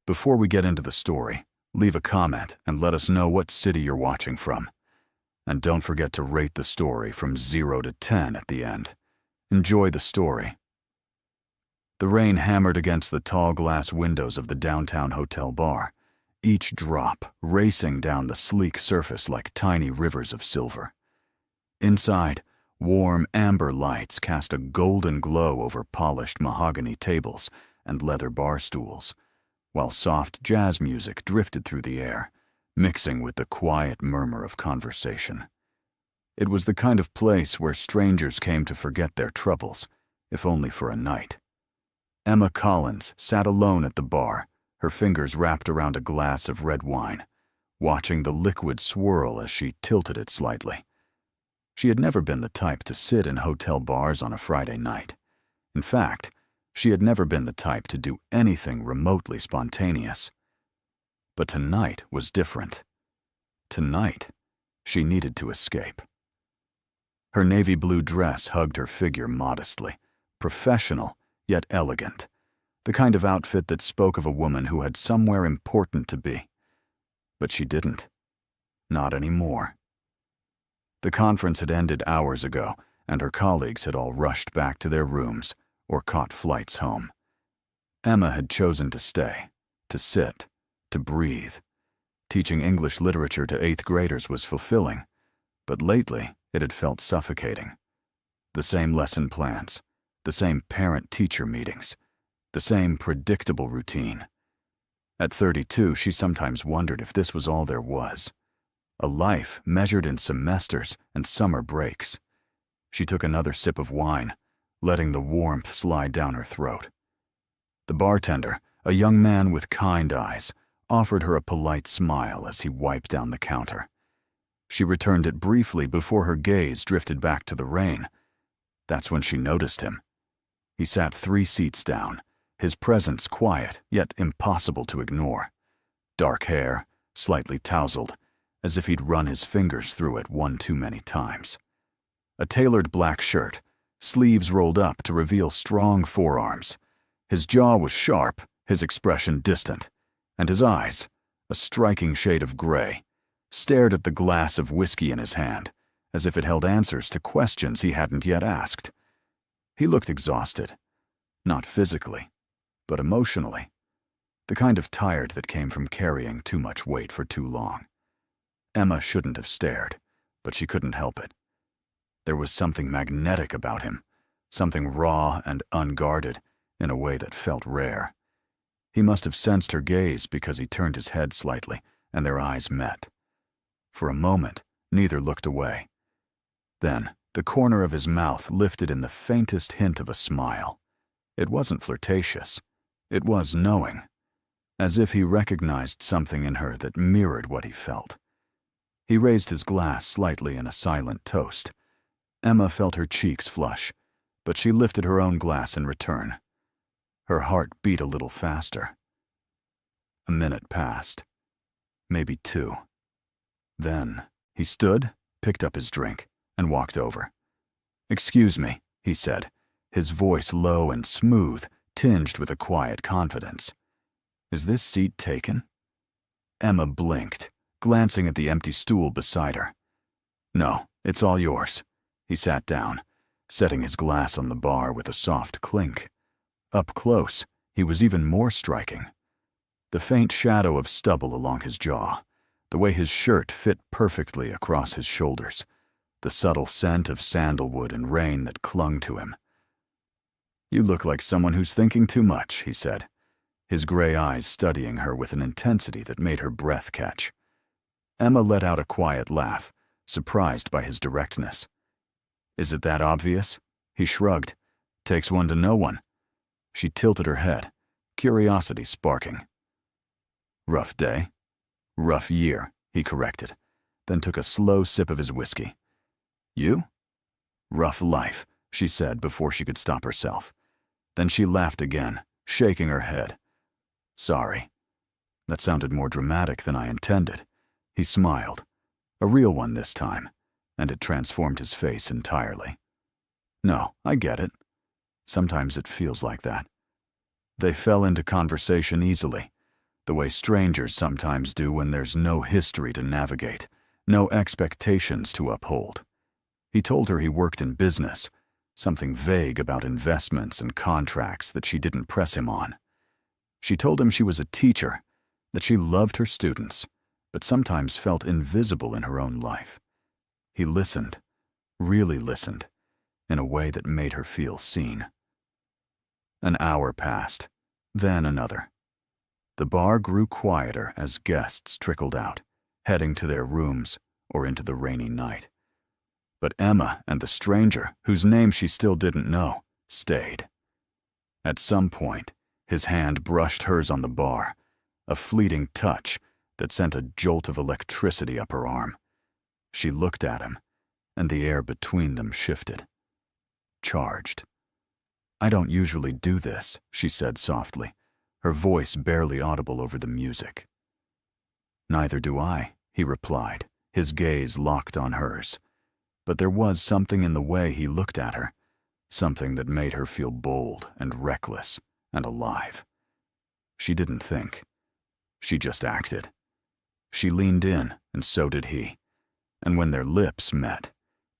Before we get into the story, leave a comment and let us know what city you're watching from. And don't forget to rate the story from 0 to 10 at the end. Enjoy the story. The rain hammered against the tall glass windows of the downtown hotel bar, each drop racing down the sleek surface like tiny rivers of silver. Inside, warm amber lights cast a golden glow over polished mahogany tables and leather bar stools, while soft jazz music drifted through the air, mixing with the quiet murmur of conversation. It was the kind of place where strangers came to forget their troubles, if only for a night. Emma Collins sat alone at the bar, her fingers wrapped around a glass of red wine, watching the liquid swirl as she tilted it slightly. She had never been the type to sit in hotel bars on a Friday night. In fact, she had never been the type to do anything remotely spontaneous. But tonight was different. Tonight, she needed to escape. Her navy blue dress hugged her figure modestly, professional yet elegant, the kind of outfit that spoke of a woman who had somewhere important to be. But she didn't. Not anymore. The conference had ended hours ago, and her colleagues had all rushed back to their rooms or caught flights home. Emma had chosen to stay, to sit, to breathe. Teaching English literature to 8th graders was fulfilling, but lately it had felt suffocating. The same lesson plans, the same parent-teacher meetings, the same predictable routine. At 32, she sometimes wondered if this was all there was. A life measured in semesters and summer breaks. She took another sip of wine, letting the warmth slide down her throat. The bartender, a young man with kind eyes, offered her a polite smile as he wiped down the counter. She returned it briefly before her gaze drifted back to the rain. That's when she noticed him. He sat 3 seats down, his presence quiet yet impossible to ignore. Dark hair, slightly tousled, as if he'd run his fingers through it one too many times. A tailored black shirt, sleeves rolled up to reveal strong forearms. His jaw was sharp, his expression distant, and his eyes, a striking shade of gray, stared at the glass of whiskey in his hand, as if it held answers to questions he hadn't yet asked. He looked exhausted, not physically, but emotionally, the kind of tired that came from carrying too much weight for too long. Emma shouldn't have stared, but she couldn't help it. There was something magnetic about him, something raw and unguarded in a way that felt rare. He must have sensed her gaze because he turned his head slightly, and their eyes met. For a moment, neither looked away. Then, the corner of his mouth lifted in the faintest hint of a smile. It wasn't flirtatious. It was knowing, as if he recognized something in her that mirrored what he felt. He raised his glass slightly in a silent toast. Emma felt her cheeks flush, but she lifted her own glass in return. Her heart beat a little faster. A minute passed. Maybe 2. Then, he stood, picked up his drink, and walked over. "Excuse me," he said, his voice low and smooth, tinged with a quiet confidence. "Is this seat taken?" Emma blinked, glancing at the empty stool beside her. "No, it's all yours." He sat down, setting his glass on the bar with a soft clink. Up close, he was even more striking. The faint shadow of stubble along his jaw, the way his shirt fit perfectly across his shoulders, the subtle scent of sandalwood and rain that clung to him. "You look like someone who's thinking too much," he said, his gray eyes studying her with an intensity that made her breath catch. Emma let out a quiet laugh, surprised by his directness. "Is it that obvious?" He shrugged. "Takes one to know one." She tilted her head, curiosity sparking. "Rough day?" "Rough year," he corrected, then took a slow sip of his whiskey. "You?" "Rough life," she said before she could stop herself. Then she laughed again, shaking her head. "Sorry. That sounded more dramatic than I intended." He smiled, a real one this time, and it transformed his face entirely. "No, I get it. Sometimes it feels like that." They fell into conversation easily. the way strangers sometimes do when there's no history to navigate, no expectations to uphold. He told her he worked in business, something vague about investments and contracts that she didn't press him on. She told him she was a teacher, that she loved her students, but sometimes felt invisible in her own life. He listened, really listened, in a way that made her feel seen. An hour passed, then another. The bar grew quieter as guests trickled out, heading to their rooms or into the rainy night. But Emma and the stranger, whose name she still didn't know, stayed. At some point, his hand brushed hers on the bar, a fleeting touch that sent a jolt of electricity up her arm. She looked at him, and the air between them shifted. Charged. "I don't usually do this," she said softly, her voice barely audible over the music. "Neither do I," he replied, his gaze locked on hers. But there was something in the way he looked at her, something that made her feel bold and reckless and alive. She didn't think. She just acted. She leaned in, and so did he. And when their lips met,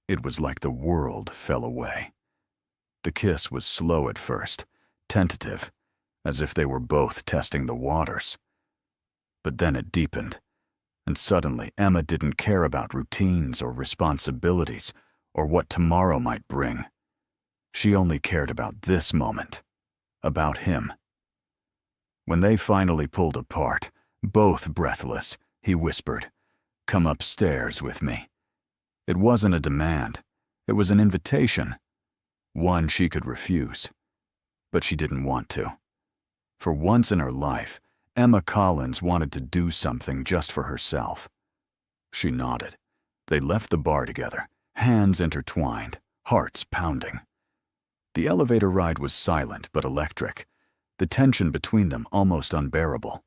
it was like the world fell away. The kiss was slow at first, tentative, as if they were both testing the waters. But then it deepened, and suddenly Emma didn't care about routines or responsibilities or what tomorrow might bring. She only cared about this moment, about him. When they finally pulled apart, both breathless, he whispered, "Come upstairs with me." It wasn't a demand. It was an invitation, one she could refuse. But she didn't want to. For once in her life, Emma Collins wanted to do something just for herself. She nodded. They left the bar together, hands intertwined, hearts pounding. The elevator ride was silent but electric, the tension between them almost unbearable.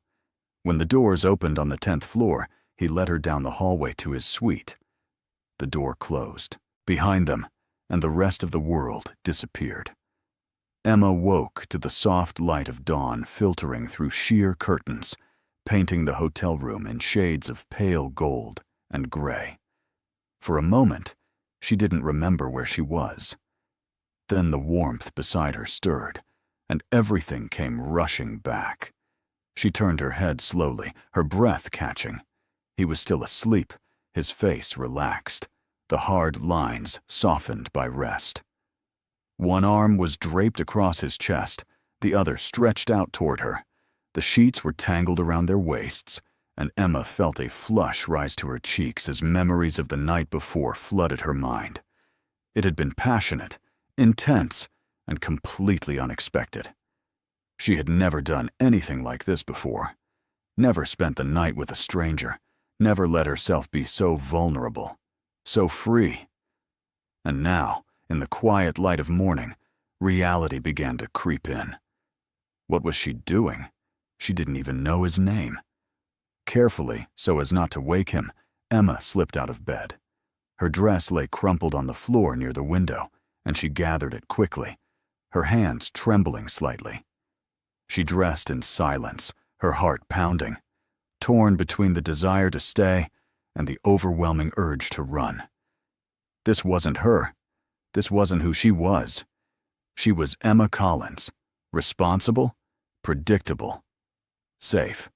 When the doors opened on the 10th floor, he led her down the hallway to his suite. The door closed behind them, and the rest of the world disappeared. Emma woke to the soft light of dawn filtering through sheer curtains, painting the hotel room in shades of pale gold and gray. For a moment, she didn't remember where she was. Then the warmth beside her stirred, and everything came rushing back. She turned her head slowly, her breath catching. He was still asleep, his face relaxed, the hard lines softened by rest. One arm was draped across his chest, the other stretched out toward her. The sheets were tangled around their waists, and Emma felt a flush rise to her cheeks as memories of the night before flooded her mind. It had been passionate, intense, and completely unexpected. She had never done anything like this before, never spent the night with a stranger, never let herself be so vulnerable, so free. And now, in the quiet light of morning, reality began to creep in. What was she doing? She didn't even know his name. Carefully, so as not to wake him, Emma slipped out of bed. Her dress lay crumpled on the floor near the window, and she gathered it quickly, her hands trembling slightly. She dressed in silence, her heart pounding, torn between the desire to stay and the overwhelming urge to run. This wasn't her. This wasn't who she was. She was Emma Collins, responsible, predictable, safe.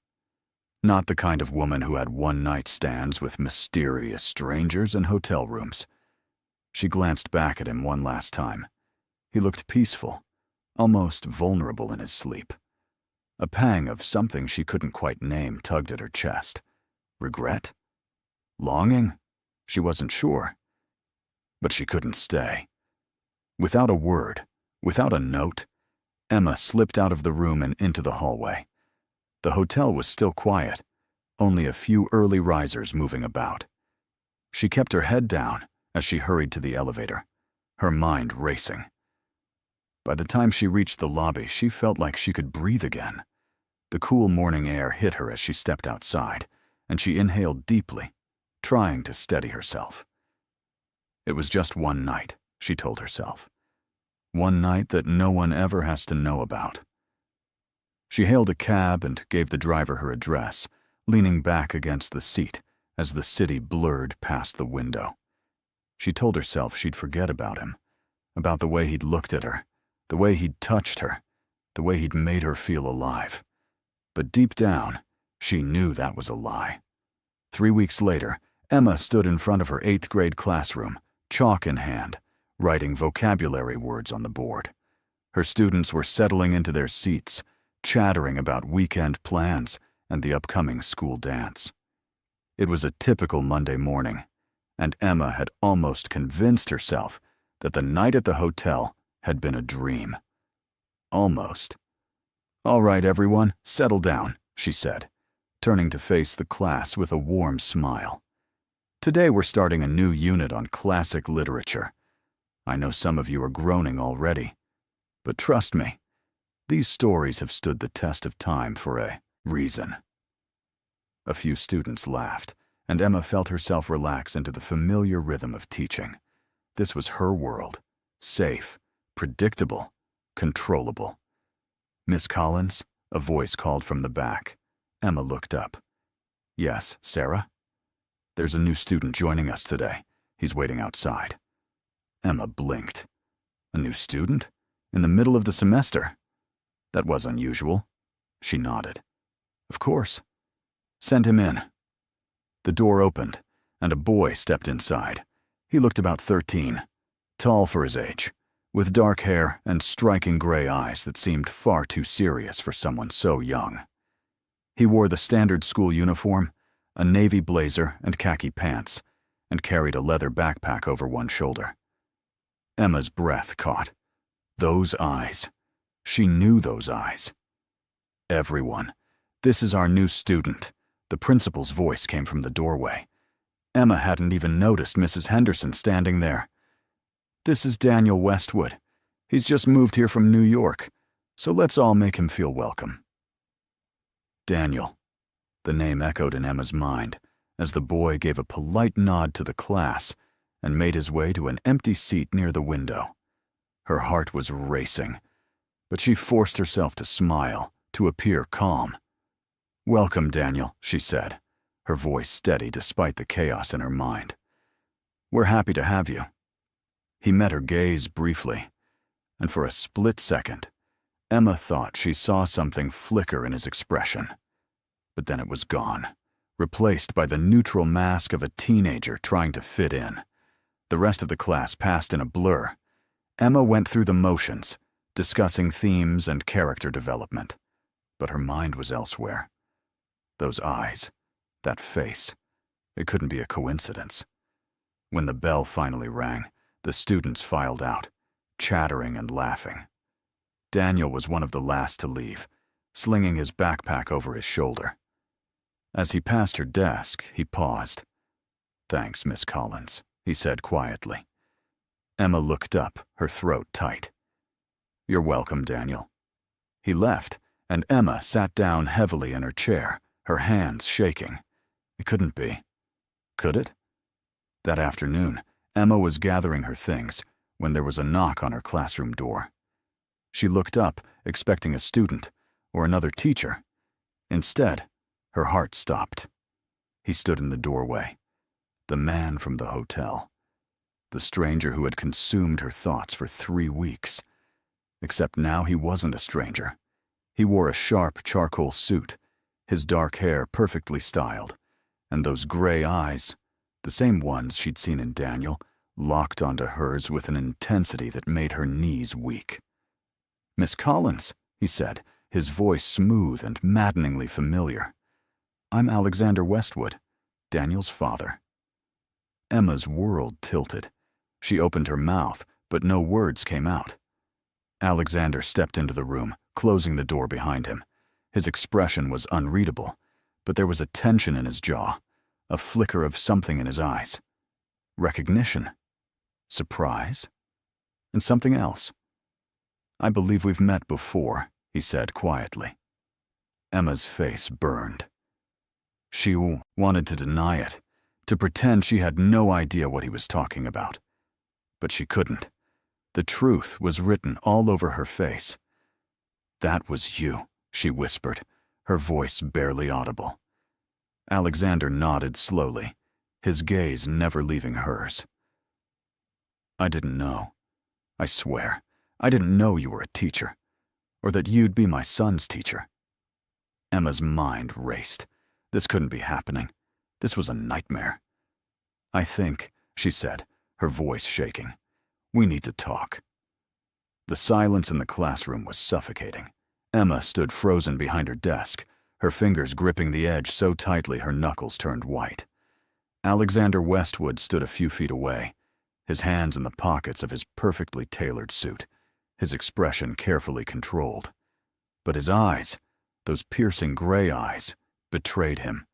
Not the kind of woman who had one-night stands with mysterious strangers in hotel rooms. She glanced back at him one last time. He looked peaceful, almost vulnerable in his sleep. A pang of something she couldn't quite name tugged at her chest. Regret? Longing? She wasn't sure. But she couldn't stay. Without a word, without a note, Emma slipped out of the room and into the hallway. The hotel was still quiet, only a few early risers moving about. She kept her head down as she hurried to the elevator, her mind racing. By the time she reached the lobby, she felt like she could breathe again. The cool morning air hit her as she stepped outside, and she inhaled deeply, trying to steady herself. It was just one night, she told herself. One night that no one ever has to know about. She hailed a cab and gave the driver her address, leaning back against the seat as the city blurred past the window. She told herself she'd forget about him, about the way he'd looked at her, the way he'd touched her, the way he'd made her feel alive. But deep down, she knew that was a lie. 3 weeks later, Emma stood in front of her 8th grade classroom, chalk in hand, writing vocabulary words on the board. Her students were settling into their seats, chattering about weekend plans and the upcoming school dance. It was a typical Monday morning, and Emma had almost convinced herself that the night at the hotel had been a dream. Almost. "All right, everyone, settle down," she said, turning to face the class with a warm smile. "Today we're starting a new unit on classic literature. I know some of you are groaning already, but trust me, these stories have stood the test of time for a reason." A few students laughed, and Emma felt herself relax into the familiar rhythm of teaching. This was her world, safe, predictable, controllable. "Miss Collins?" a voice called from the back. Emma looked up. "Yes, Sarah?" "There's a new student joining us today. He's waiting outside." Emma blinked. A new student? In the middle of the semester? That was unusual. She nodded. "Of course. Send him in." The door opened, and a boy stepped inside. He looked about 13, tall for his age, with dark hair and striking gray eyes that seemed far too serious for someone so young. He wore the standard school uniform, a navy blazer and khaki pants, and carried a leather backpack over one shoulder. Emma's breath caught. Those eyes. She knew those eyes. "Everyone, this is our new student." The principal's voice came from the doorway. Emma hadn't even noticed Mrs. Henderson standing there. "This is Daniel Westwood. He's just moved here from New York, so let's all make him feel welcome." Daniel. The name echoed in Emma's mind as the boy gave a polite nod to the class and made his way to an empty seat near the window. Her heart was racing, but she forced herself to smile, to appear calm. "Welcome, Daniel," she said, her voice steady despite the chaos in her mind. "We're happy to have you." He met her gaze briefly, and for a split second, Emma thought she saw something flicker in his expression. But then it was gone, replaced by the neutral mask of a teenager trying to fit in. The rest of the class passed in a blur. Emma went through the motions, discussing themes and character development, but her mind was elsewhere. Those eyes, that face, it couldn't be a coincidence. When the bell finally rang, the students filed out, chattering and laughing. Daniel was one of the last to leave, slinging his backpack over his shoulder. As he passed her desk, he paused. "Thanks, Miss Collins," he said quietly. Emma looked up, her throat tight. "You're welcome, Daniel." He left, and Emma sat down heavily in her chair, her hands shaking. It couldn't be. Could it? That afternoon, Emma was gathering her things when there was a knock on her classroom door. She looked up, expecting a student or another teacher. Instead, her heart stopped. He stood in the doorway. The man from the hotel. The stranger who had consumed her thoughts for 3 weeks. Except now he wasn't a stranger. He wore a sharp charcoal suit, his dark hair perfectly styled, and those gray eyes, the same ones she'd seen in Daniel, locked onto hers with an intensity that made her knees weak. "Miss Collins," he said, his voice smooth and maddeningly familiar. "I'm Alexander Westwood, Daniel's father." Emma's world tilted. She opened her mouth, but no words came out. Alexander stepped into the room, closing the door behind him. His expression was unreadable, but there was a tension in his jaw, a flicker of something in his eyes. Recognition, surprise, and something else. "I believe we've met before," he said quietly. Emma's face burned. She wanted to deny it, to pretend she had no idea what he was talking about. But she couldn't. The truth was written all over her face. "That was you," she whispered, her voice barely audible. Alexander nodded slowly, his gaze never leaving hers. I didn't know. I swear, I didn't know you were a teacher, or that you'd be my son's teacher. Emma's mind raced. This couldn't be happening. This was a nightmare. I think, she said, her voice shaking, we need to talk. The silence in the classroom was suffocating. Emma stood frozen behind her desk, her fingers gripping the edge so tightly her knuckles turned white. Alexander Westwood stood a few feet away, his hands in the pockets of his perfectly tailored suit, his expression carefully controlled. But his eyes, those piercing gray eyes, betrayed him.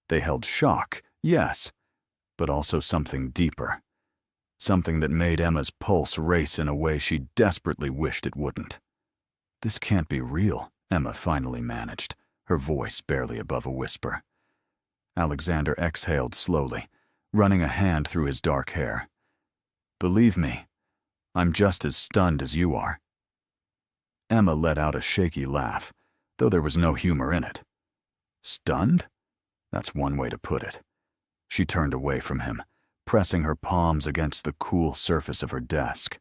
They held shock, yes, but also something deeper. Something that made Emma's pulse race in a way she desperately wished it wouldn't. This can't be real, Emma finally managed, her voice barely above a whisper. Alexander exhaled slowly, running a hand through his dark hair. Believe me, I'm just as stunned as you are. Emma let out a shaky laugh, though there was no humor in it. Stunned? That's one way to put it. She turned away from him, pressing her palms against the cool surface of her desk,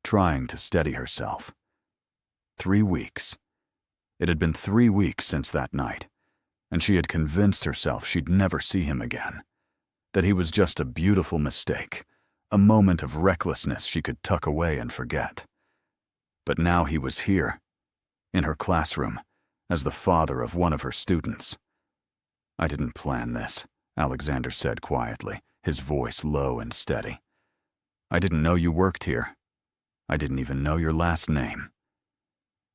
trying to steady herself. 3 weeks. It had been 3 weeks since that night, and she had convinced herself she'd never see him again, that he was just a beautiful mistake, a moment of recklessness she could tuck away and forget. But now he was here, in her classroom, as the father of one of her students. I didn't plan this, Alexander said quietly, his voice low and steady. I didn't know you worked here. I didn't even know your last name.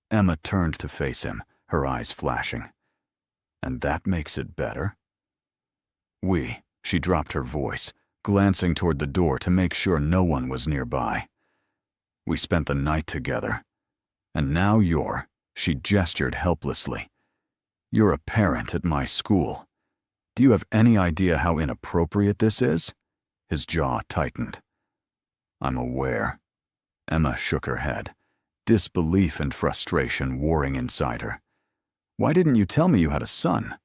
Emma turned to face him, her eyes flashing. And that makes it better? She dropped her voice, glancing toward the door to make sure no one was nearby. We spent the night together. And now she gestured helplessly. You're a parent at my school. Do you have any idea how inappropriate this is? His jaw tightened. I'm aware. Emma shook her head, disbelief and frustration warring inside her. Why didn't you tell me you had a son?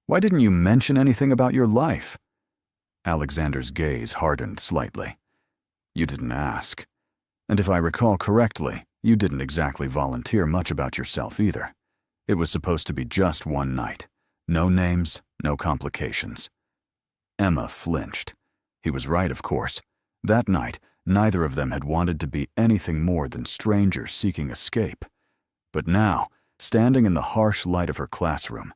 Why didn't you mention anything about your life? Alexander's gaze hardened slightly. You didn't ask. And if I recall correctly, you didn't exactly volunteer much about yourself either. It was supposed to be just one night. No names, no complications. Emma flinched. He was right, of course. That night, neither of them had wanted to be anything more than strangers seeking escape. But now, standing in the harsh light of her classroom,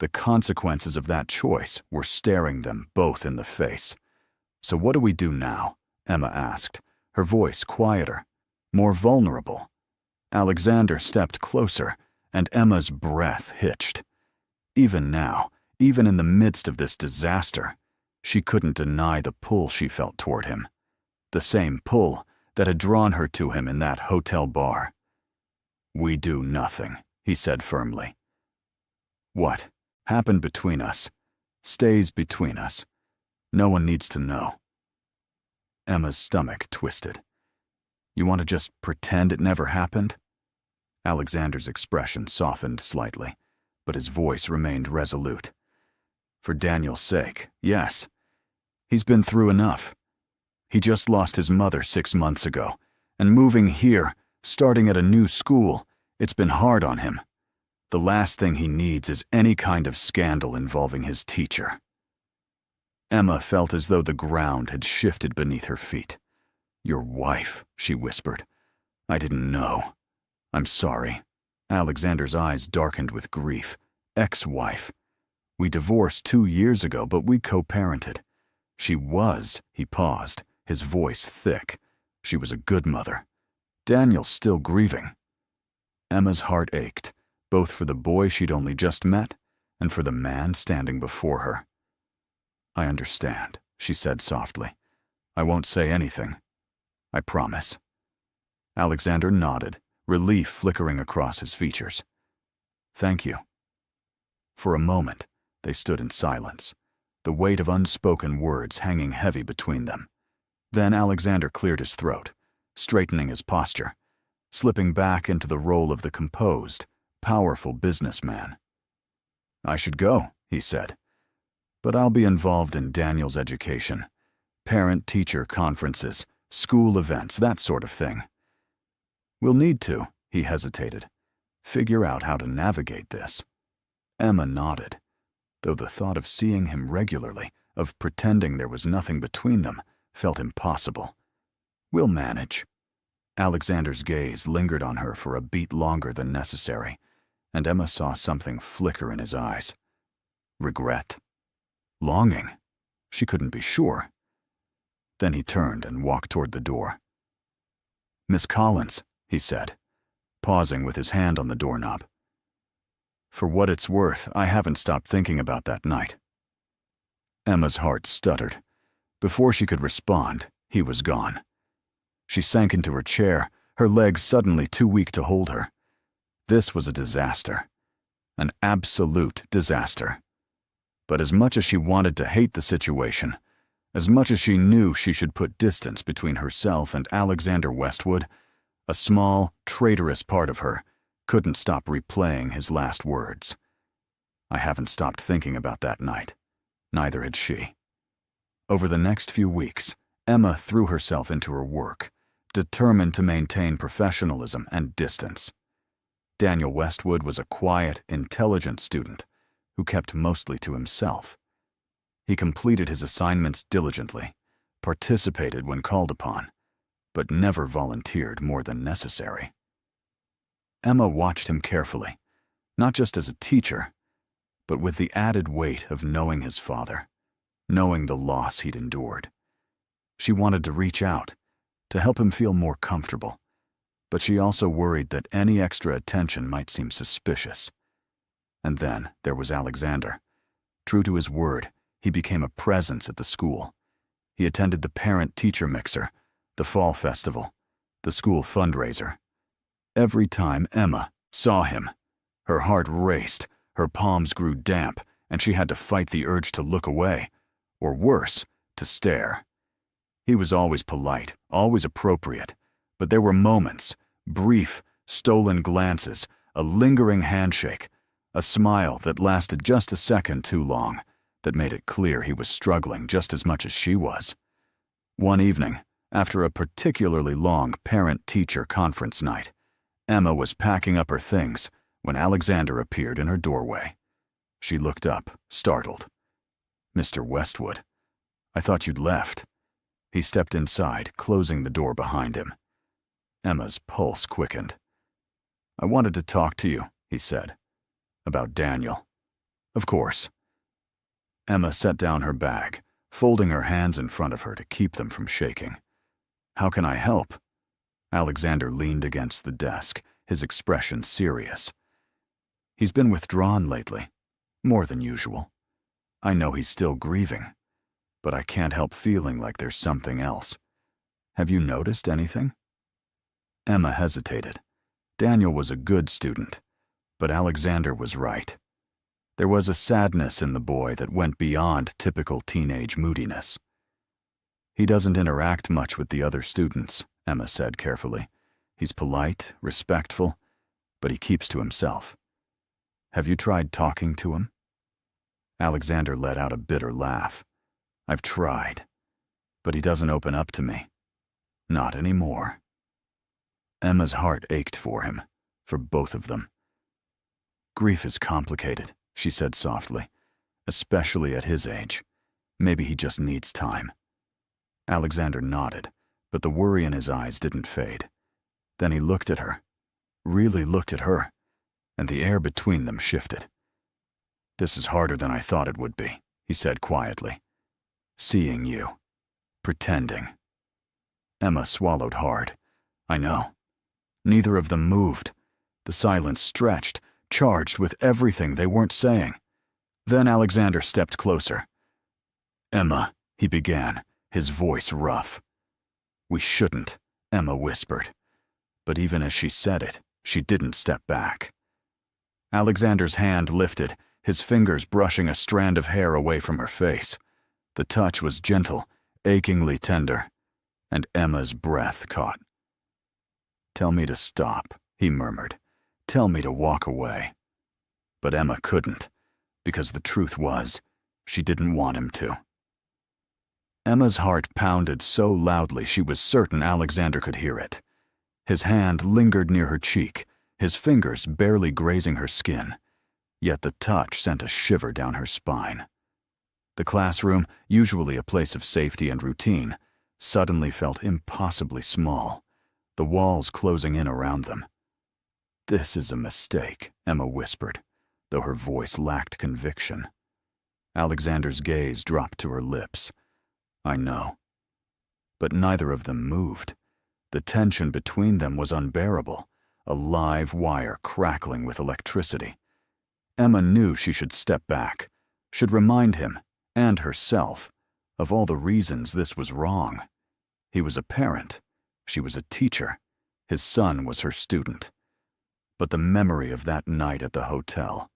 the consequences of that choice were staring them both in the face. So what do we do now? Emma asked, her voice quieter, more vulnerable. Alexander stepped closer, and Emma's breath hitched. Even now, even in the midst of this disaster, she couldn't deny the pull she felt toward him. The same pull that had drawn her to him in that hotel bar. We do nothing, he said firmly. What happened between us stays between us. No one needs to know. Emma's stomach twisted. You want to just pretend it never happened? Alexander's expression softened slightly, but his voice remained resolute. For Daniel's sake, yes. He's been through enough. He just lost his mother 6 months ago, and moving here, starting at a new school, it's been hard on him. The last thing he needs is any kind of scandal involving his teacher. Emma felt as though the ground had shifted beneath her feet. Your wife, she whispered. I didn't know. I'm sorry. Alexander's eyes darkened with grief. Ex-wife. We divorced 2 years ago, but we co-parented. She was, he paused, his voice thick. She was a good mother. Daniel's still grieving. Emma's heart ached, both for the boy she'd only just met and for the man standing before her. I understand, she said softly. I won't say anything. I promise. Alexander nodded, relief flickering across his features. Thank you. For a moment, they stood in silence, the weight of unspoken words hanging heavy between them. Then Alexander cleared his throat, straightening his posture, slipping back into the role of the composed, powerful businessman. "I should go," he said, "but I'll be involved in Daniel's education, parent-teacher conferences, school events, that sort of thing. We'll need to," he hesitated, "figure out how to navigate this." Emma nodded, though the thought of seeing him regularly, of pretending there was nothing between them, felt impossible. "We'll manage." Alexander's gaze lingered on her for a beat longer than necessary, and Emma saw something flicker in his eyes. Regret? Longing? She couldn't be sure. Then he turned and walked toward the door. "Miss Collins," he said, pausing with his hand on the doorknob. "For what it's worth, I haven't stopped thinking about that night." Emma's heart stuttered. Before she could respond, he was gone. She sank into her chair, her legs suddenly too weak to hold her. This was a disaster. An absolute disaster. But as much as she wanted to hate the situation, as much as she knew she should put distance between herself and Alexander Westwood, a small, traitorous part of her couldn't stop replaying his last words. "I haven't stopped thinking about that night." Neither had she. Over the next few weeks, Emma threw herself into her work, determined to maintain professionalism and distance. Daniel Westwood was a quiet, intelligent student who kept mostly to himself. He completed his assignments diligently, participated when called upon, but never volunteered more than necessary. Emma watched him carefully, not just as a teacher, but with the added weight of knowing his father, knowing the loss he'd endured. She wanted to reach out, to help him feel more comfortable, but she also worried that any extra attention might seem suspicious. And then there was Alexander. True to his word, he became a presence at the school. He attended the parent-teacher mixer, the fall festival, the school fundraiser. Every time Emma saw him, her heart raced, her palms grew damp, and she had to fight the urge to look away, or worse, to stare. He was always polite, always appropriate, but there were moments, brief, stolen glances, a lingering handshake, a smile that lasted just a second too long, that made it clear he was struggling just as much as she was. One evening, after a particularly long parent-teacher conference night, Emma was packing up her things when Alexander appeared in her doorway. She looked up, startled. "Mr. Westwood, I thought you'd left." He stepped inside, closing the door behind him. Emma's pulse quickened. "I wanted to talk to you," he said. "About Daniel." "Of course." Emma set down her bag, folding her hands in front of her to keep them from shaking. "How can I help?" Alexander leaned against the desk, his expression serious. "He's been withdrawn lately, more than usual. I know he's still grieving, but I can't help feeling like there's something else. Have you noticed anything?" Emma hesitated. Daniel was a good student, but Alexander was right. There was a sadness in the boy that went beyond typical teenage moodiness. "He doesn't interact much with the other students," Emma said carefully. "He's polite, respectful, but he keeps to himself. Have you tried talking to him?" Alexander let out a bitter laugh. "I've tried, but he doesn't open up to me. Not anymore." Emma's heart ached for him, for both of them. "Grief is complicated," she said softly, "especially at his age. Maybe he just needs time." Alexander nodded, but the worry in his eyes didn't fade. Then he looked at her, really looked at her, and the air between them shifted. "This is harder than I thought it would be," he said quietly. "Seeing you. Pretending." Emma swallowed hard. "I know." Neither of them moved. The silence stretched, charged with everything they weren't saying. Then Alexander stepped closer. "Emma," he began, his voice rough. "We shouldn't," Emma whispered. But even as she said it, she didn't step back. Alexander's hand lifted, his fingers brushing a strand of hair away from her face. The touch was gentle, achingly tender, and Emma's breath caught. "Tell me to stop," he murmured. tell me to walk away. But Emma couldn't, because the truth was, she didn't want him to. Emma's heart pounded so loudly she was certain Alexander could hear it. His hand lingered near her cheek, his fingers barely grazing her skin, yet the touch sent a shiver down her spine. The classroom, usually a place of safety and routine, suddenly felt impossibly small, the walls closing in around them. "This is a mistake," Emma whispered, though her voice lacked conviction. Alexander's gaze dropped to her lips. "I know." But neither of them moved. The tension between them was unbearable, a live wire crackling with electricity. Emma knew she should step back, should remind him, and herself, of all the reasons this was wrong. He was a parent. She was a teacher. His son was her student. But the memory of that night at the hotel,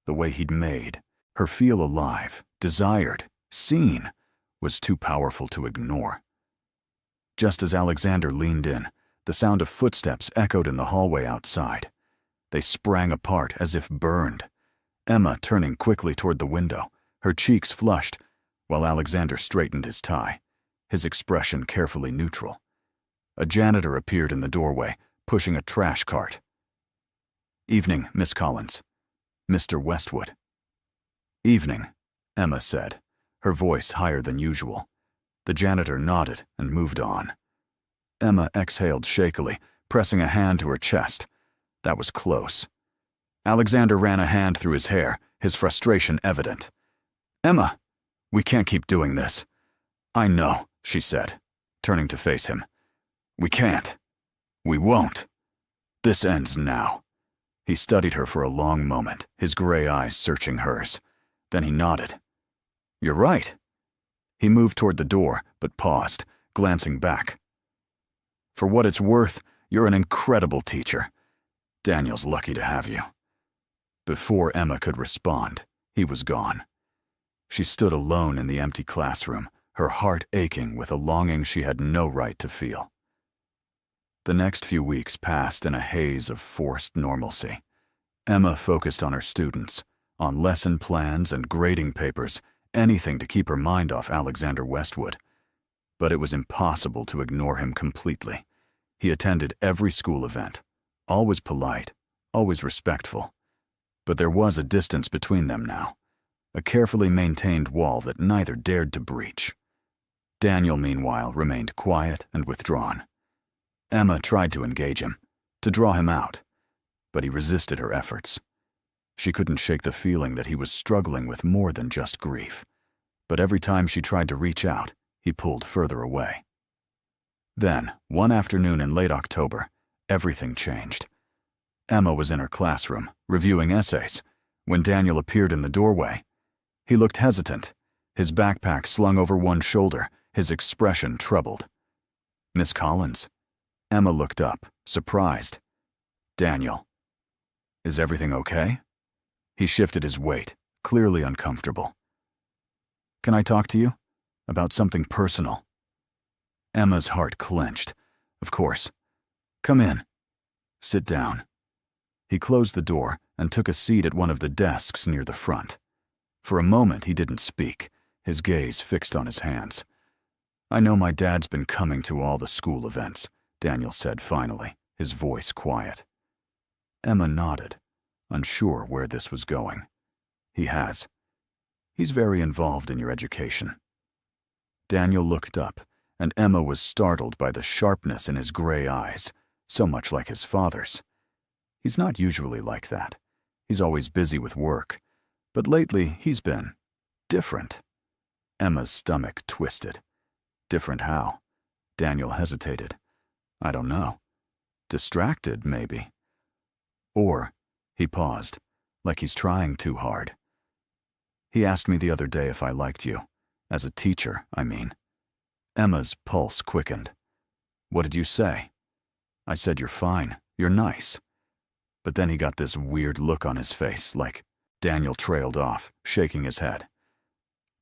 the way he'd made her feel alive, desired, seen, was too powerful to ignore. Just as Alexander leaned in, the sound of footsteps echoed in the hallway outside. They sprang apart as if burned. Emma turning quickly toward the window, her cheeks flushed, while Alexander straightened his tie, his expression carefully neutral. A janitor appeared in the doorway, pushing a trash cart. "Evening, Miss Collins. Mr. Westwood." "Evening," Emma said, her voice higher than usual. The janitor nodded and moved on. Emma exhaled shakily, pressing a hand to her chest. That was close. Alexander ran a hand through his hair, his frustration evident. "Emma, we can't keep doing this." "I know," she said, turning to face him. "We can't. We won't. This ends now." He studied her for a long moment, his gray eyes searching hers. Then he nodded. "You're right." He moved toward the door, but paused, glancing back. "For what it's worth, you're an incredible teacher. Daniel's lucky to have you." Before Emma could respond, he was gone. She stood alone in the empty classroom, her heart aching with a longing she had no right to feel. The next few weeks passed in a haze of forced normalcy. Emma focused on her students, on lesson plans and grading papers, anything to keep her mind off Alexander Westwood. But it was impossible to ignore him completely. He attended every school event, always polite, always respectful. But there was a distance between them now, a carefully maintained wall that neither dared to breach. Daniel, meanwhile, remained quiet and withdrawn. Emma tried to engage him, to draw him out, but he resisted her efforts. She couldn't shake the feeling that he was struggling with more than just grief. But every time she tried to reach out, he pulled further away. Then, one afternoon in late October, everything changed. Emma was in her classroom, reviewing essays, when Daniel appeared in the doorway. He looked hesitant, his backpack slung over one shoulder, his expression troubled. "Miss Collins?" Emma looked up, surprised. "Daniel. Is everything okay?" He shifted his weight, clearly uncomfortable. "Can I talk to you? About something personal?" Emma's heart clenched. "Of course. Come in. Sit down." He closed the door and took a seat at one of the desks near the front. For a moment he didn't speak, his gaze fixed on his hands. "I know my dad's been coming to all the school events," Daniel said finally, his voice quiet. Emma nodded, unsure where this was going. "He has. He's very involved in your education." Daniel looked up, and Emma was startled by the sharpness in his gray eyes, so much like his father's. He's not usually like that. He's always busy with work. But lately, he's been different. Emma's stomach twisted. Different how? Daniel hesitated. "I don't know. Distracted, maybe." Or, he paused, like he's trying too hard. "He asked me the other day if I liked you. As a teacher, I mean." Emma's pulse quickened. "What did you say?" "I said you're fine, you're nice." But then he got this weird look on his face, like Daniel trailed off, shaking his head.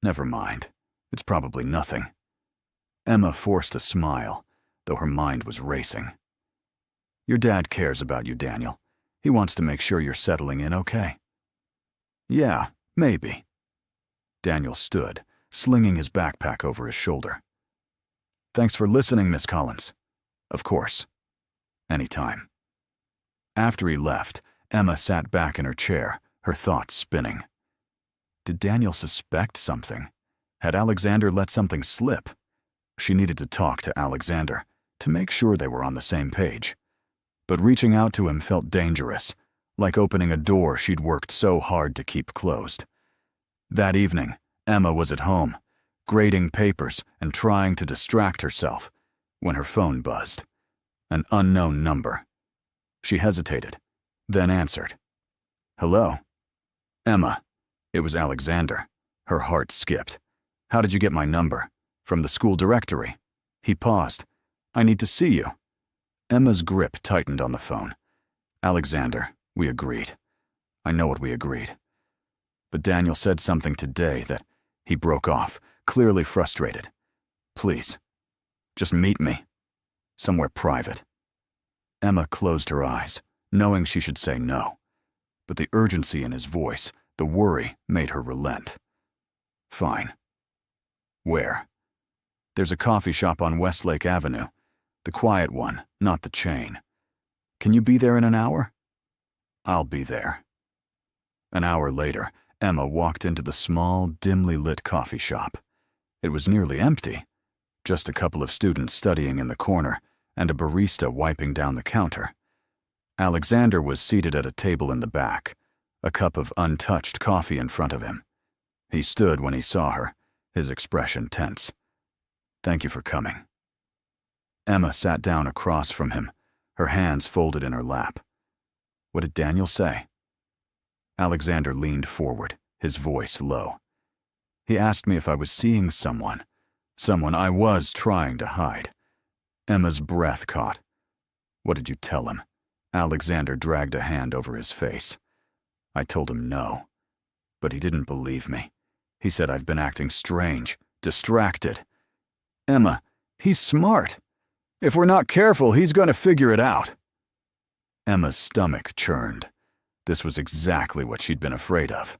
"Never mind. It's probably nothing." Emma forced a smile, though her mind was racing. "Your dad cares about you, Daniel. He wants to make sure you're settling in okay. Yeah, maybe. Daniel stood, slinging his backpack over his shoulder. Thanks for listening, Miss Collins. Of course. Anytime. After he left, Emma sat back in her chair, her thoughts spinning. Did Daniel suspect something? Had Alexander let something slip? She needed to talk to Alexander, to make sure they were on the same page. But reaching out to him felt dangerous, like opening a door she'd worked so hard to keep closed. That evening, Emma was at home, grading papers and trying to distract herself, when her phone buzzed. An unknown number. She hesitated, then answered. Hello? Emma. It was Alexander. Her heart skipped. How did you get my number? From the school directory. He paused. I need to see you. Emma's grip tightened on the phone. Alexander, we agreed. I know what we agreed. But Daniel said something today that he broke off, clearly frustrated. Please, just meet me. Somewhere private. Emma closed her eyes, knowing she should say no. But the urgency in his voice, the worry, made her relent. Fine. Where? There's a coffee shop on Westlake Avenue. The quiet one, not the chain. Can you be there in an hour? I'll be there. An hour later, Emma walked into the small, dimly lit coffee shop. It was nearly empty. Just a couple of students studying in the corner and a barista wiping down the counter. Alexander was seated at a table in the back, a cup of untouched coffee in front of him. He stood when he saw her, his expression tense. Thank you for coming. Emma sat down across from him, her hands folded in her lap. What did Daniel say? Alexander leaned forward, his voice low. He asked me if I was seeing someone I was trying to hide. Emma's breath caught. What did you tell him? Alexander dragged a hand over his face. I told him no. But he didn't believe me. He said I've been acting strange, distracted. Emma, he's smart. If we're not careful, he's going to figure it out. Emma's stomach churned. This was exactly what she'd been afraid of.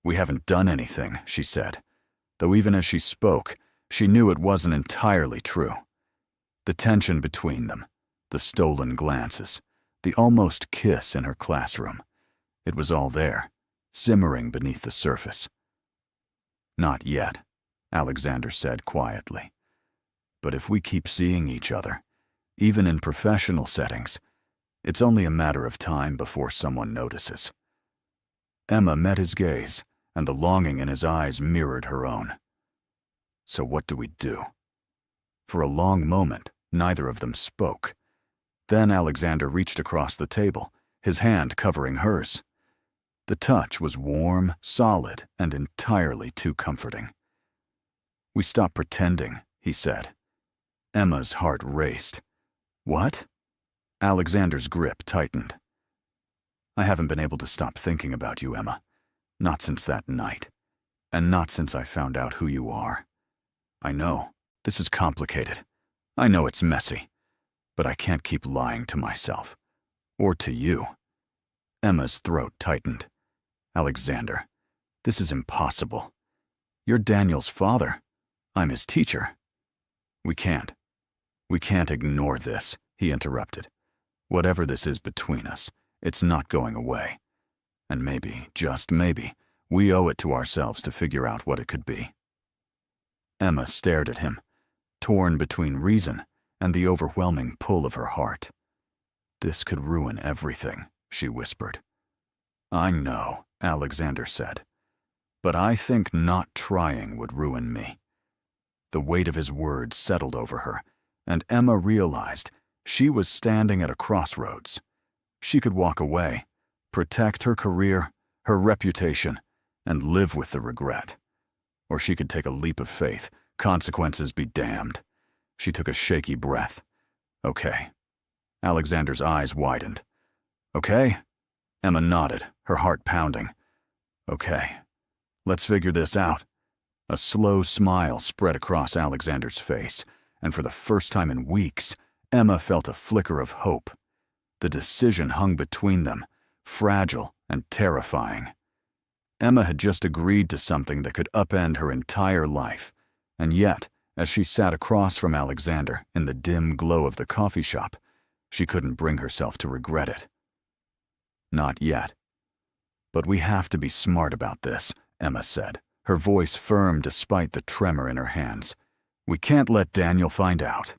We haven't done anything, she said, though even as she spoke, she knew it wasn't entirely true. The tension between them, the stolen glances, the almost kiss in her classroom, it was all there, simmering beneath the surface. Not yet, Alexander said quietly. But if we keep seeing each other, even in professional settings, it's only a matter of time before someone notices. Emma met his gaze, and the longing in his eyes mirrored her own. So what do we do? For a long moment, neither of them spoke. Then Alexander reached across the table, his hand covering hers. The touch was warm, solid, and entirely too comforting. We stopped pretending, he said. Emma's heart raced. What? Alexander's grip tightened. I haven't been able to stop thinking about you, Emma. Not since that night. And not since I found out who you are. I know, this is complicated. I know it's messy. But I can't keep lying to myself. Or to you. Emma's throat tightened. Alexander, this is impossible. You're Daniel's father. I'm his teacher. We can't ignore this, he interrupted. Whatever this is between us, it's not going away. And maybe, just maybe, we owe it to ourselves to figure out what it could be. Emma stared at him, torn between reason and the overwhelming pull of her heart. This could ruin everything, she whispered. I know, Alexander said, but I think not trying would ruin me. The weight of his words settled over her, and Emma realized she was standing at a crossroads. She could walk away, protect her career, her reputation, and live with the regret. Or she could take a leap of faith, consequences be damned. She took a shaky breath. Okay. Alexander's eyes widened. Okay? Emma nodded, her heart pounding. Okay. Let's figure this out. A slow smile spread across Alexander's face, and for the first time in weeks, Emma felt a flicker of hope. The decision hung between them, fragile and terrifying. Emma had just agreed to something that could upend her entire life, and yet, as she sat across from Alexander in the dim glow of the coffee shop, she couldn't bring herself to regret it. Not yet. "But we have to be smart about this," Emma said, her voice firm despite the tremor in her hands. "We can't let Daniel find out.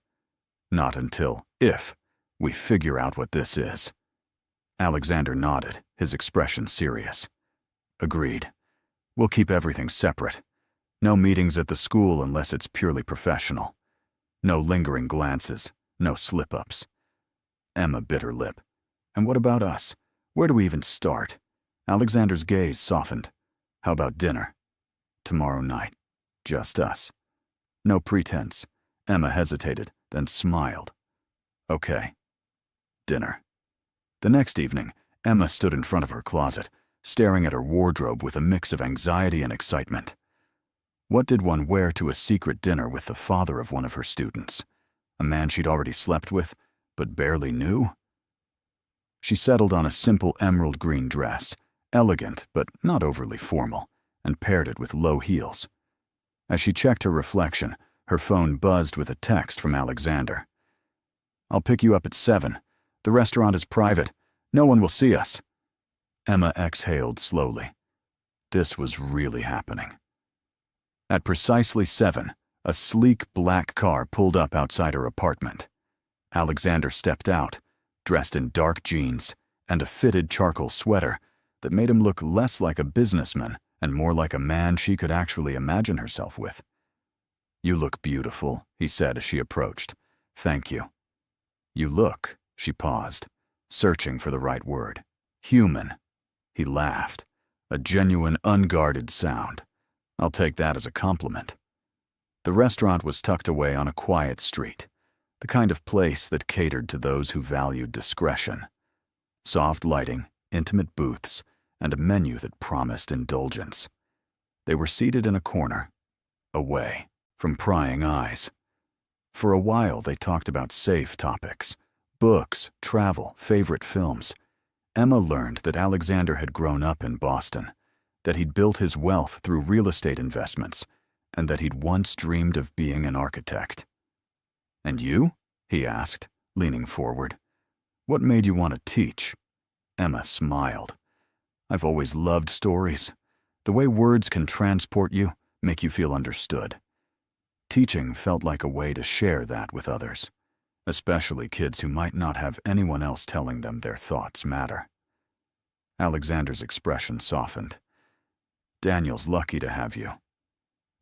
Not until, if, we figure out what this is." Alexander nodded, his expression serious. "Agreed. We'll keep everything separate. No meetings at the school unless it's purely professional. No lingering glances, no slip-ups." Emma bit her lip. "And what about us? Where do we even start?" Alexander's gaze softened. "How about dinner? Tomorrow night. Just us. No pretense." Emma hesitated, then smiled. "Okay. Dinner." The next evening, Emma stood in front of her closet, staring at her wardrobe with a mix of anxiety and excitement. What did one wear to a secret dinner with the father of one of her students? A man she'd already slept with, but barely knew? She settled on a simple emerald green dress, elegant but not overly formal, and paired it with low heels. As she checked her reflection, her phone buzzed with a text from Alexander. "I'll pick you up at 7. The restaurant is private. No one will see us." Emma exhaled slowly. This was really happening. At precisely 7, a sleek black car pulled up outside her apartment. Alexander stepped out, dressed in dark jeans and a fitted charcoal sweater that made him look less like a businessman and more like a man she could actually imagine herself with. "You look beautiful," he said as she approached. "Thank you." "You look," she paused, searching for the right word. "Human." He laughed, a genuine, unguarded sound. "I'll take that as a compliment." The restaurant was tucked away on a quiet street, the kind of place that catered to those who valued discretion. Soft lighting, intimate booths, and a menu that promised indulgence. They were seated in a corner, away from prying eyes. For a while they talked about safe topics, books, travel, favorite films. Emma learned that Alexander had grown up in Boston, that he'd built his wealth through real estate investments, and that he'd once dreamed of being an architect. "And you?" he asked, leaning forward. "What made you want to teach?" Emma smiled. "I've always loved stories. The way words can transport you, make you feel understood. Teaching felt like a way to share that with others, especially kids who might not have anyone else telling them their thoughts matter." Alexander's expression softened. "Daniel's lucky to have you."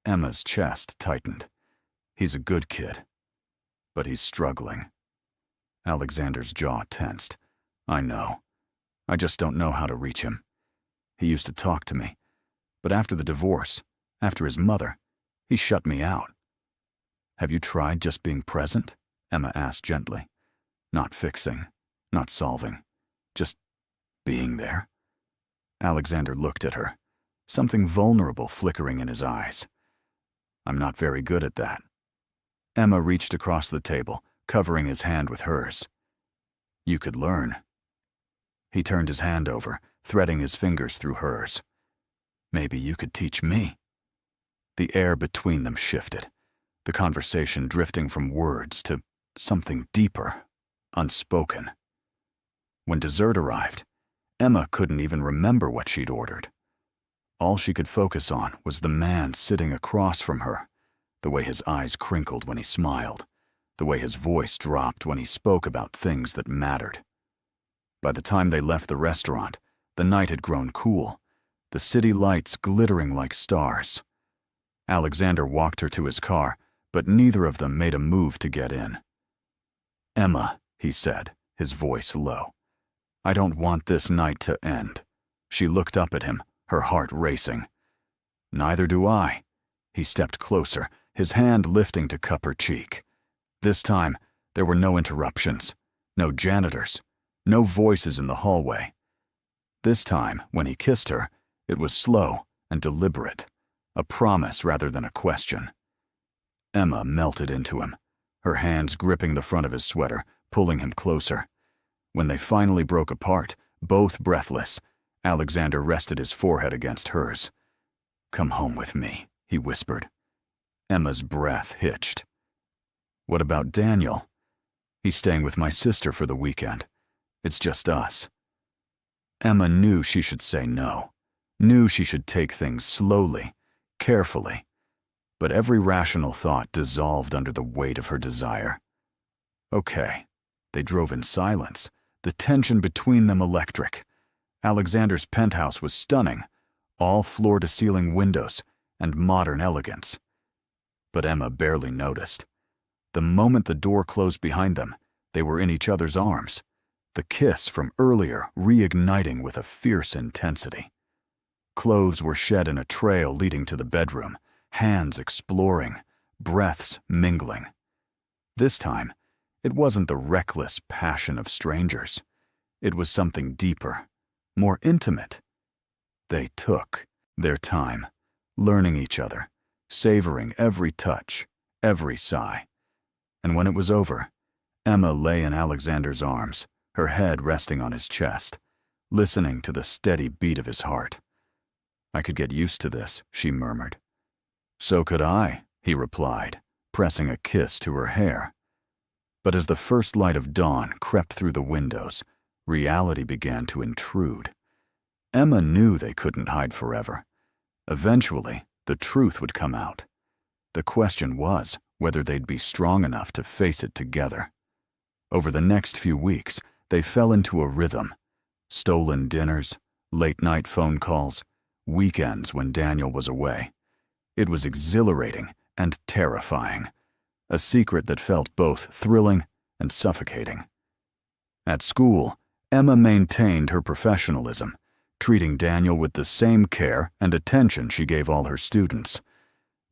Emma's chest tightened. "He's a good kid, but he's struggling." Alexander's jaw tensed. "I know. I just don't know how to reach him. He used to talk to me, but after the divorce, after his mother, he shut me out." "Have you tried just being present?" Emma asked gently. "Not fixing, not solving, just being there?" Alexander looked at her, something vulnerable flickering in his eyes. "I'm not very good at that." Emma reached across the table, covering his hand with hers. "You could learn." He turned his hand over, threading his fingers through hers. "Maybe you could teach me." The air between them shifted, the conversation drifting from words to something deeper, unspoken. When dessert arrived, Emma couldn't even remember what she'd ordered. All she could focus on was the man sitting across from her, the way his eyes crinkled when he smiled, the way his voice dropped when he spoke about things that mattered. By the time they left the restaurant, the night had grown cool, the city lights glittering like stars. Alexander walked her to his car, but neither of them made a move to get in. "Emma," he said, his voice low, "I don't want this night to end." She looked up at him, her heart racing. "Neither do I." He stepped closer, his hand lifting to cup her cheek. This time, there were no interruptions, no janitors, no voices in the hallway. This time, when he kissed her, it was slow and deliberate, a promise rather than a question. Emma melted into him, her hands gripping the front of his sweater, pulling him closer. When they finally broke apart, both breathless, Alexander rested his forehead against hers. "Come home with me," he whispered. Emma's breath hitched. "What about Daniel?" "He's staying with my sister for the weekend. It's just us." Emma knew she should say no, knew she should take things slowly, carefully, but every rational thought dissolved under the weight of her desire. Okay. They drove in silence, the tension between them electric. Alexander's penthouse was stunning, all floor-to-ceiling windows and modern elegance. But Emma barely noticed. The moment the door closed behind them, they were in each other's arms, the kiss from earlier reigniting with a fierce intensity. Clothes were shed in a trail leading to the bedroom, hands exploring, breaths mingling. This time, it wasn't the reckless passion of strangers. It was something deeper, more intimate. They took their time, learning each other, savoring every touch, every sigh. And when it was over, Emma lay in Alexander's arms, her head resting on his chest, listening to the steady beat of his heart. "I could get used to this," she murmured. "So could I," he replied, pressing a kiss to her hair. But as the first light of dawn crept through the windows, reality began to intrude. Emma knew they couldn't hide forever. Eventually, the truth would come out. The question was whether they'd be strong enough to face it together. Over the next few weeks, they fell into a rhythm. Stolen dinners, late-night phone calls, weekends when Daniel was away. It was exhilarating and terrifying, a secret that felt both thrilling and suffocating. At school, Emma maintained her professionalism, treating Daniel with the same care and attention she gave all her students.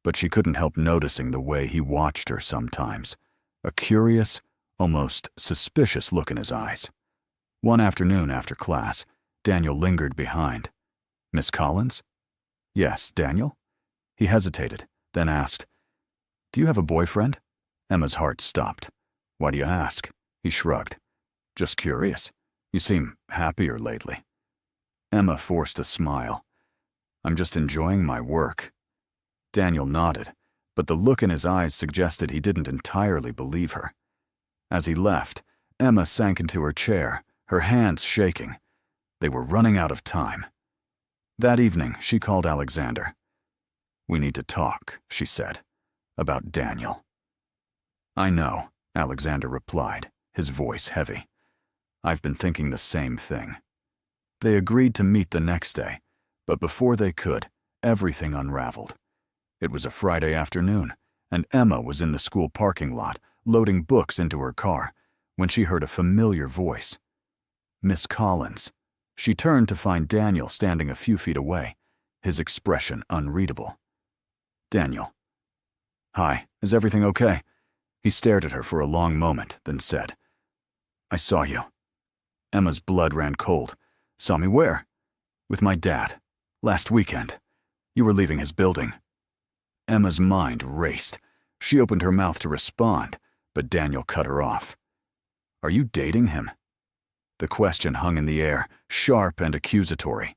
But she couldn't help noticing the way he watched her sometimes, a curious, almost suspicious look in his eyes. One afternoon after class, Daniel lingered behind. "Miss Collins?" "Yes, Daniel?" He hesitated, then asked, "Do you have a boyfriend?" Emma's heart stopped. "Why do you ask?" He shrugged. "Just curious. You seem happier lately." Emma forced a smile. "I'm just enjoying my work." Daniel nodded, but the look in his eyes suggested he didn't entirely believe her. As he left, Emma sank into her chair, her hands shaking. They were running out of time. That evening, she called Alexander. "We need to talk," she said, "about Daniel." "I know," Alexander replied, his voice heavy. "I've been thinking the same thing." They agreed to meet the next day, but before they could, everything unraveled. It was a Friday afternoon, and Emma was in the school parking lot, loading books into her car, when she heard a familiar voice. Miss Collins. She turned to find Daniel standing a few feet away, his expression unreadable. "Daniel." "Hi, is everything okay?" He stared at her for a long moment, then said, "I saw you." Emma's blood ran cold. "Saw me where?" "With my dad. Last weekend. You were leaving his building." Emma's mind raced. She opened her mouth to respond, but Daniel cut her off. "Are you dating him?" The question hung in the air, sharp and accusatory.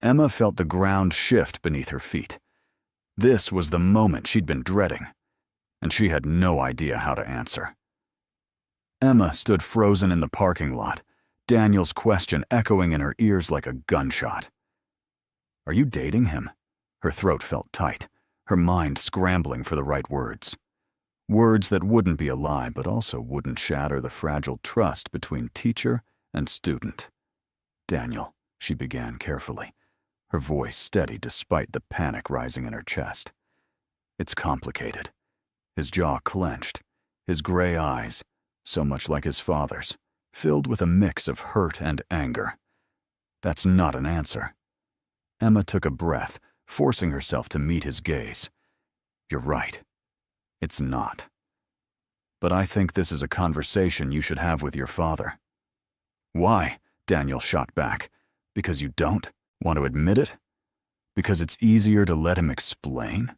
Emma felt the ground shift beneath her feet. This was the moment she'd been dreading, and she had no idea how to answer. Emma stood frozen in the parking lot, Daniel's question echoing in her ears like a gunshot. "Are you dating him?" Her throat felt tight, her mind scrambling for the right words. Words that wouldn't be a lie, but also wouldn't shatter the fragile trust between teacher and student. "Daniel," she began carefully, her voice steady despite the panic rising in her chest. "It's complicated." His jaw clenched, his gray eyes, so much like his father's, filled with a mix of hurt and anger. "That's not an answer." Emma took a breath, forcing herself to meet his gaze. "You're right. It's not. But I think this is a conversation you should have with your father." "Why?" Daniel shot back. "Because you don't want to admit it? Because it's easier to let him explain?"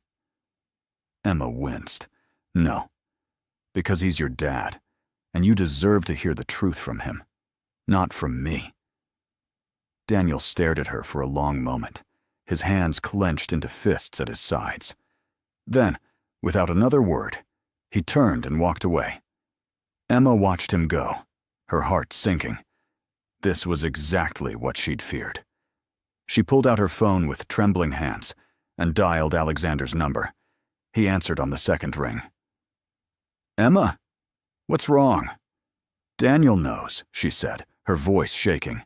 Emma winced. "No. Because he's your dad, and you deserve to hear the truth from him. Not from me. Daniel stared at her for a long moment, his hands clenched into fists at his sides. Then, without another word, he turned and walked away. Emma watched him go, her heart sinking. This was exactly what she'd feared. She pulled out her phone with trembling hands and dialed Alexander's number. He answered on the second ring. "Emma, what's wrong?" "Daniel knows," she said, her voice shaking.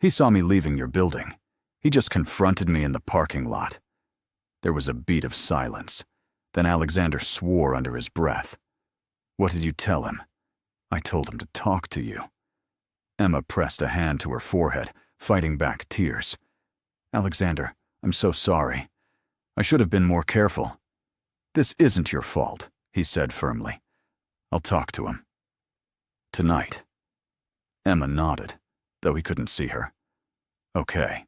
"He saw me leaving your building. He just confronted me in the parking lot." There was a beat of silence. Then Alexander swore under his breath. "What did you tell him?" "I told him to talk to you." Emma pressed a hand to her forehead, fighting back tears. "Alexander, I'm so sorry. I should have been more careful." "This isn't your fault," he said firmly. "I'll talk to him. Tonight." Emma nodded, though he couldn't see her. "Okay."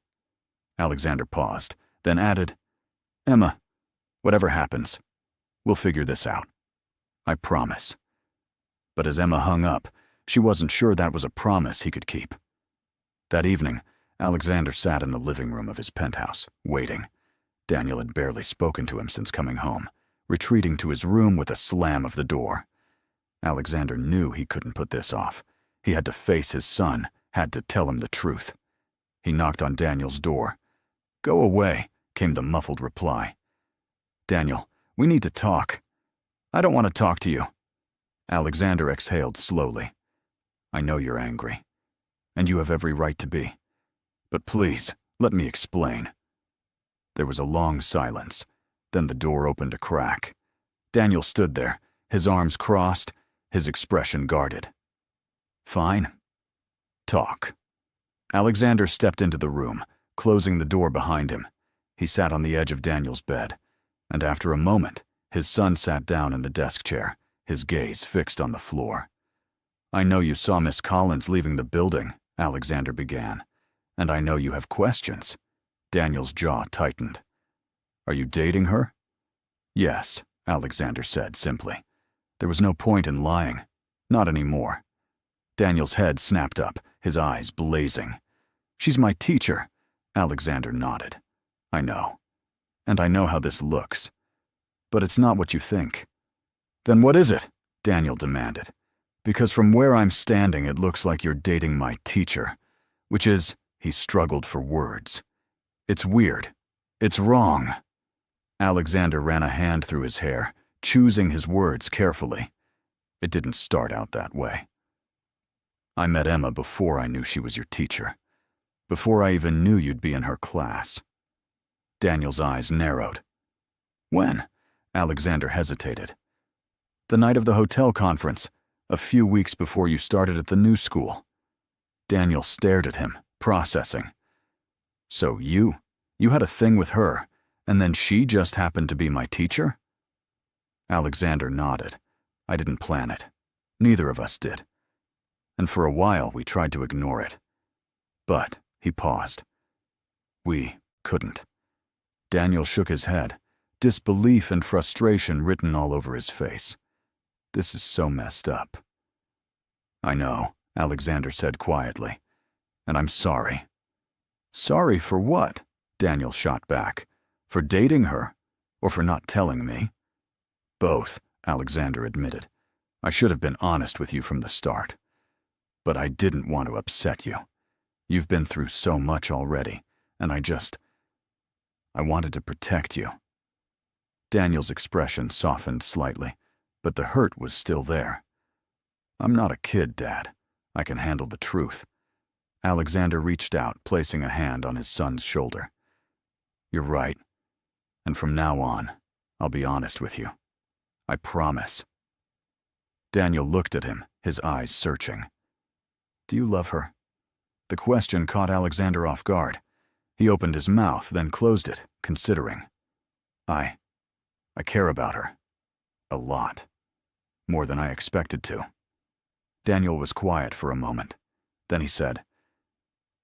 Alexander paused, then added, "Emma, whatever happens, we'll figure this out. I promise." But as Emma hung up, she wasn't sure that was a promise he could keep. That evening, Alexander sat in the living room of his penthouse, waiting. Daniel had barely spoken to him since coming home, retreating to his room with a slam of the door. Alexander knew he couldn't put this off. He had to face his son, had to tell him the truth. He knocked on Daniel's door. "Go away," came the muffled reply. "Daniel, we need to talk." "I don't want to talk to you." Alexander exhaled slowly. "I know you're angry, and you have every right to be. But please, let me explain." There was a long silence. Then the door opened a crack. Daniel stood there, his arms crossed, his expression guarded. "Fine. Talk." Alexander stepped into the room, closing the door behind him. He sat on the edge of Daniel's bed, and after a moment, his son sat down in the desk chair, his gaze fixed on the floor. "I know you saw Miss Collins leaving the building," Alexander began, "and I know you have questions." Daniel's jaw tightened. "Are you dating her?" "Yes," Alexander said simply. There was no point in lying. Not anymore. Daniel's head snapped up, his eyes blazing. "She's my teacher." Alexander nodded. "I know. And I know how this looks. But it's not what you think." "Then what is it?" Daniel demanded. "Because from where I'm standing, it looks like you're dating my teacher, which is," he struggled for words. "It's weird. It's wrong." Alexander ran a hand through his hair, choosing his words carefully. "It didn't start out that way. I met Emma before I knew she was your teacher, before I even knew you'd be in her class." Daniel's eyes narrowed. "When?" Alexander hesitated. "The night of the hotel conference, a few weeks before you started at the new school." Daniel stared at him, processing. "So you had a thing with her, and then she just happened to be my teacher?" Alexander nodded. "I didn't plan it. Neither of us did. And for a while we tried to ignore it. But," he paused, "we couldn't." Daniel shook his head, disbelief and frustration written all over his face. "This is so messed up." "I know," Alexander said quietly. "And I'm sorry." "Sorry for what?" Daniel shot back. "For dating her? Or for not telling me?" "Both," Alexander admitted. "I should have been honest with you from the start. But I didn't want to upset you. You've been through so much already, and I wanted to protect you." Daniel's expression softened slightly, but the hurt was still there. "I'm not a kid, Dad. I can handle the truth." Alexander reached out, placing a hand on his son's shoulder. "You're right. And from now on, I'll be honest with you. I promise." Daniel looked at him, his eyes searching. "Do you love her?" The question caught Alexander off guard. He opened his mouth, then closed it, considering. I care about her. A lot. More than I expected to." Daniel was quiet for a moment. Then he said,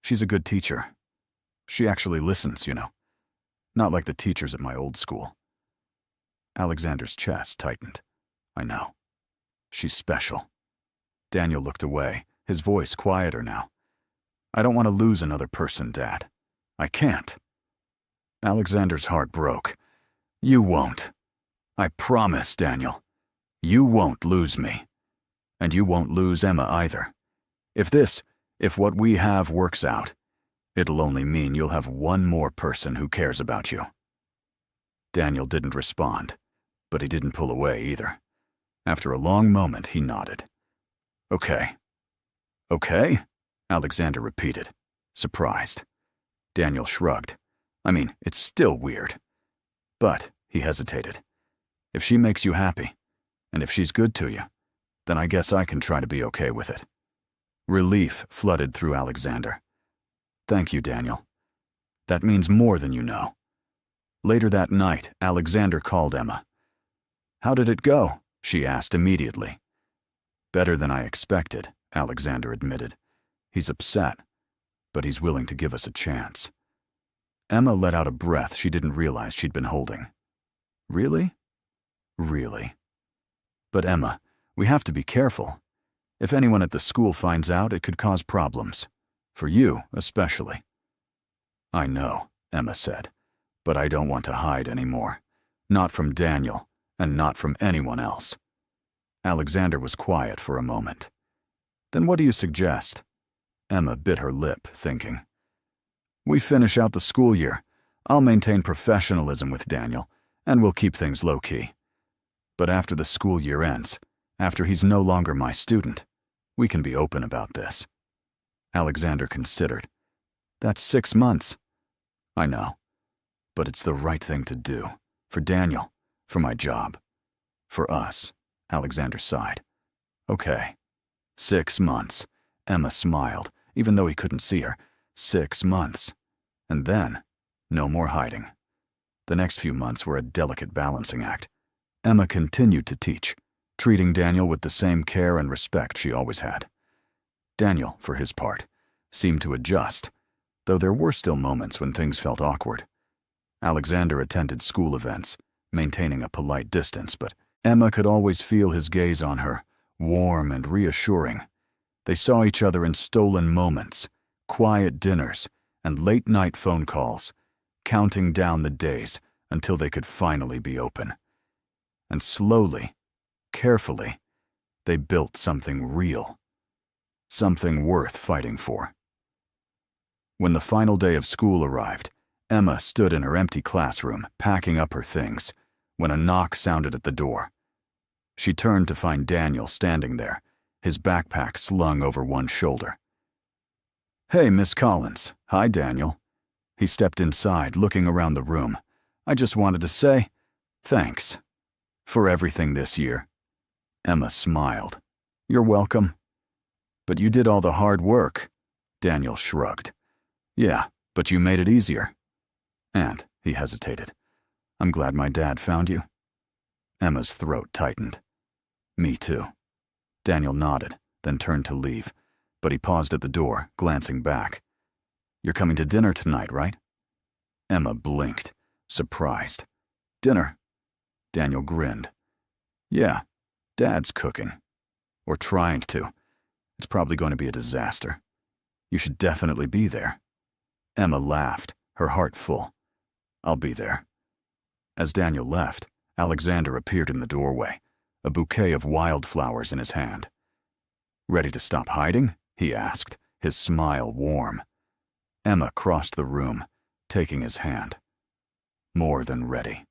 "She's a good teacher. She actually listens, you know. Not like the teachers at my old school." Alexander's chest tightened. "I know. She's special." Daniel looked away, his voice quieter now. I don't want to lose another person, Dad. I can't. Alexander's heart broke. You won't. I promise, Daniel. You won't lose me. And you won't lose Emma either. If what we have works out, it'll only mean you'll have one more person who cares about you. Daniel didn't respond, but he didn't pull away either. After a long moment, he nodded. Okay. Okay? Alexander repeated, surprised. Daniel shrugged. I mean, it's still weird. But, he hesitated. If she makes you happy, and if she's good to you, then I guess I can try to be okay with it. Relief flooded through Alexander. Thank you, Daniel. That means more than you know. Later that night, Alexander called Emma. How did it go? She asked immediately. Better than I expected, Alexander admitted. He's upset, but he's willing to give us a chance. Emma let out a breath she didn't realize she'd been holding. Really? Really. But Emma, we have to be careful. If anyone at the school finds out, it could cause problems. For you, especially. I know, Emma said, but I don't want to hide anymore. Not from Daniel, and not from anyone else. Alexander was quiet for a moment. Then what do you suggest? Emma bit her lip, thinking. We finish out the school year. I'll maintain professionalism with Daniel, and we'll keep things low-key. But after the school year ends, after he's no longer my student, we can be open about this. Alexander considered. That's 6 months. I know. But it's the right thing to do. For Daniel. For my job. For us. Alexander sighed. Okay. 6 months. Emma smiled, even though he couldn't see her. 6 months. And then, no more hiding. The next few months were a delicate balancing act. Emma continued to teach, treating Daniel with the same care and respect she always had. Daniel, for his part, seemed to adjust, though there were still moments when things felt awkward. Alexander attended school events, maintaining a polite distance, but Emma could always feel his gaze on her, warm and reassuring. They saw each other in stolen moments, quiet dinners, and late-night phone calls, counting down the days until they could finally be open. And slowly, carefully, they built something real. Something worth fighting for. When the final day of school arrived, Emma stood in her empty classroom, packing up her things, when a knock sounded at the door. She turned to find Daniel standing there, his backpack slung over one shoulder. Hey, Miss Collins. Hi, Daniel. He stepped inside, looking around the room. I just wanted to say, thanks. For everything this year. Emma smiled. You're welcome. But you did all the hard work. Daniel shrugged. Yeah, but you made it easier. And, he hesitated, I'm glad my dad found you. Emma's throat tightened. Me too. Daniel nodded, then turned to leave, but he paused at the door, glancing back. You're coming to dinner tonight, right? Emma blinked, surprised. Dinner? Daniel grinned. Yeah, Dad's cooking. Or trying to. It's probably going to be a disaster. You should definitely be there. Emma laughed, her heart full. I'll be there. As Daniel left, Alexander appeared in the doorway, a bouquet of wildflowers in his hand. Ready to stop hiding? He asked, his smile warm. Emma crossed the room, taking his hand. More than ready.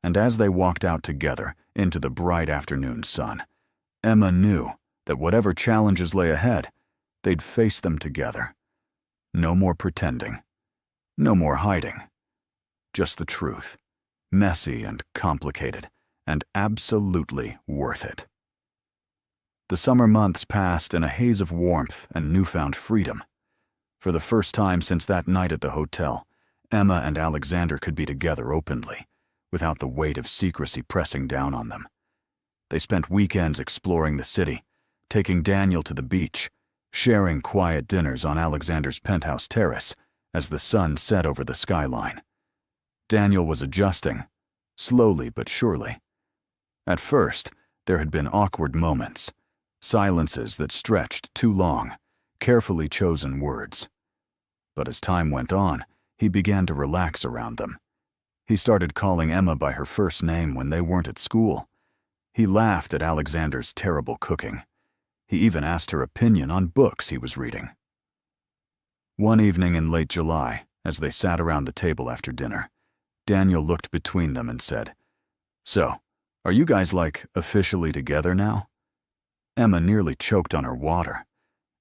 And as they walked out together into the bright afternoon sun, Emma knew that whatever challenges lay ahead, they'd face them together. No more pretending. No more hiding. Just the truth. Messy and complicated, and absolutely worth it. The summer months passed in a haze of warmth and newfound freedom. For the first time since that night at the hotel, Emma and Alexander could be together openly, without the weight of secrecy pressing down on them. They spent weekends exploring the city, taking Daniel to the beach, sharing quiet dinners on Alexander's penthouse terrace as the sun set over the skyline. Daniel was adjusting, slowly but surely. At first, there had been awkward moments, silences that stretched too long, carefully chosen words. But as time went on, he began to relax around them. He started calling Emma by her first name when they weren't at school. He laughed at Alexander's terrible cooking. He even asked her opinion on books he was reading. One evening in late July, as they sat around the table after dinner, Daniel looked between them and said, "So, are you guys officially together now?" Emma nearly choked on her water.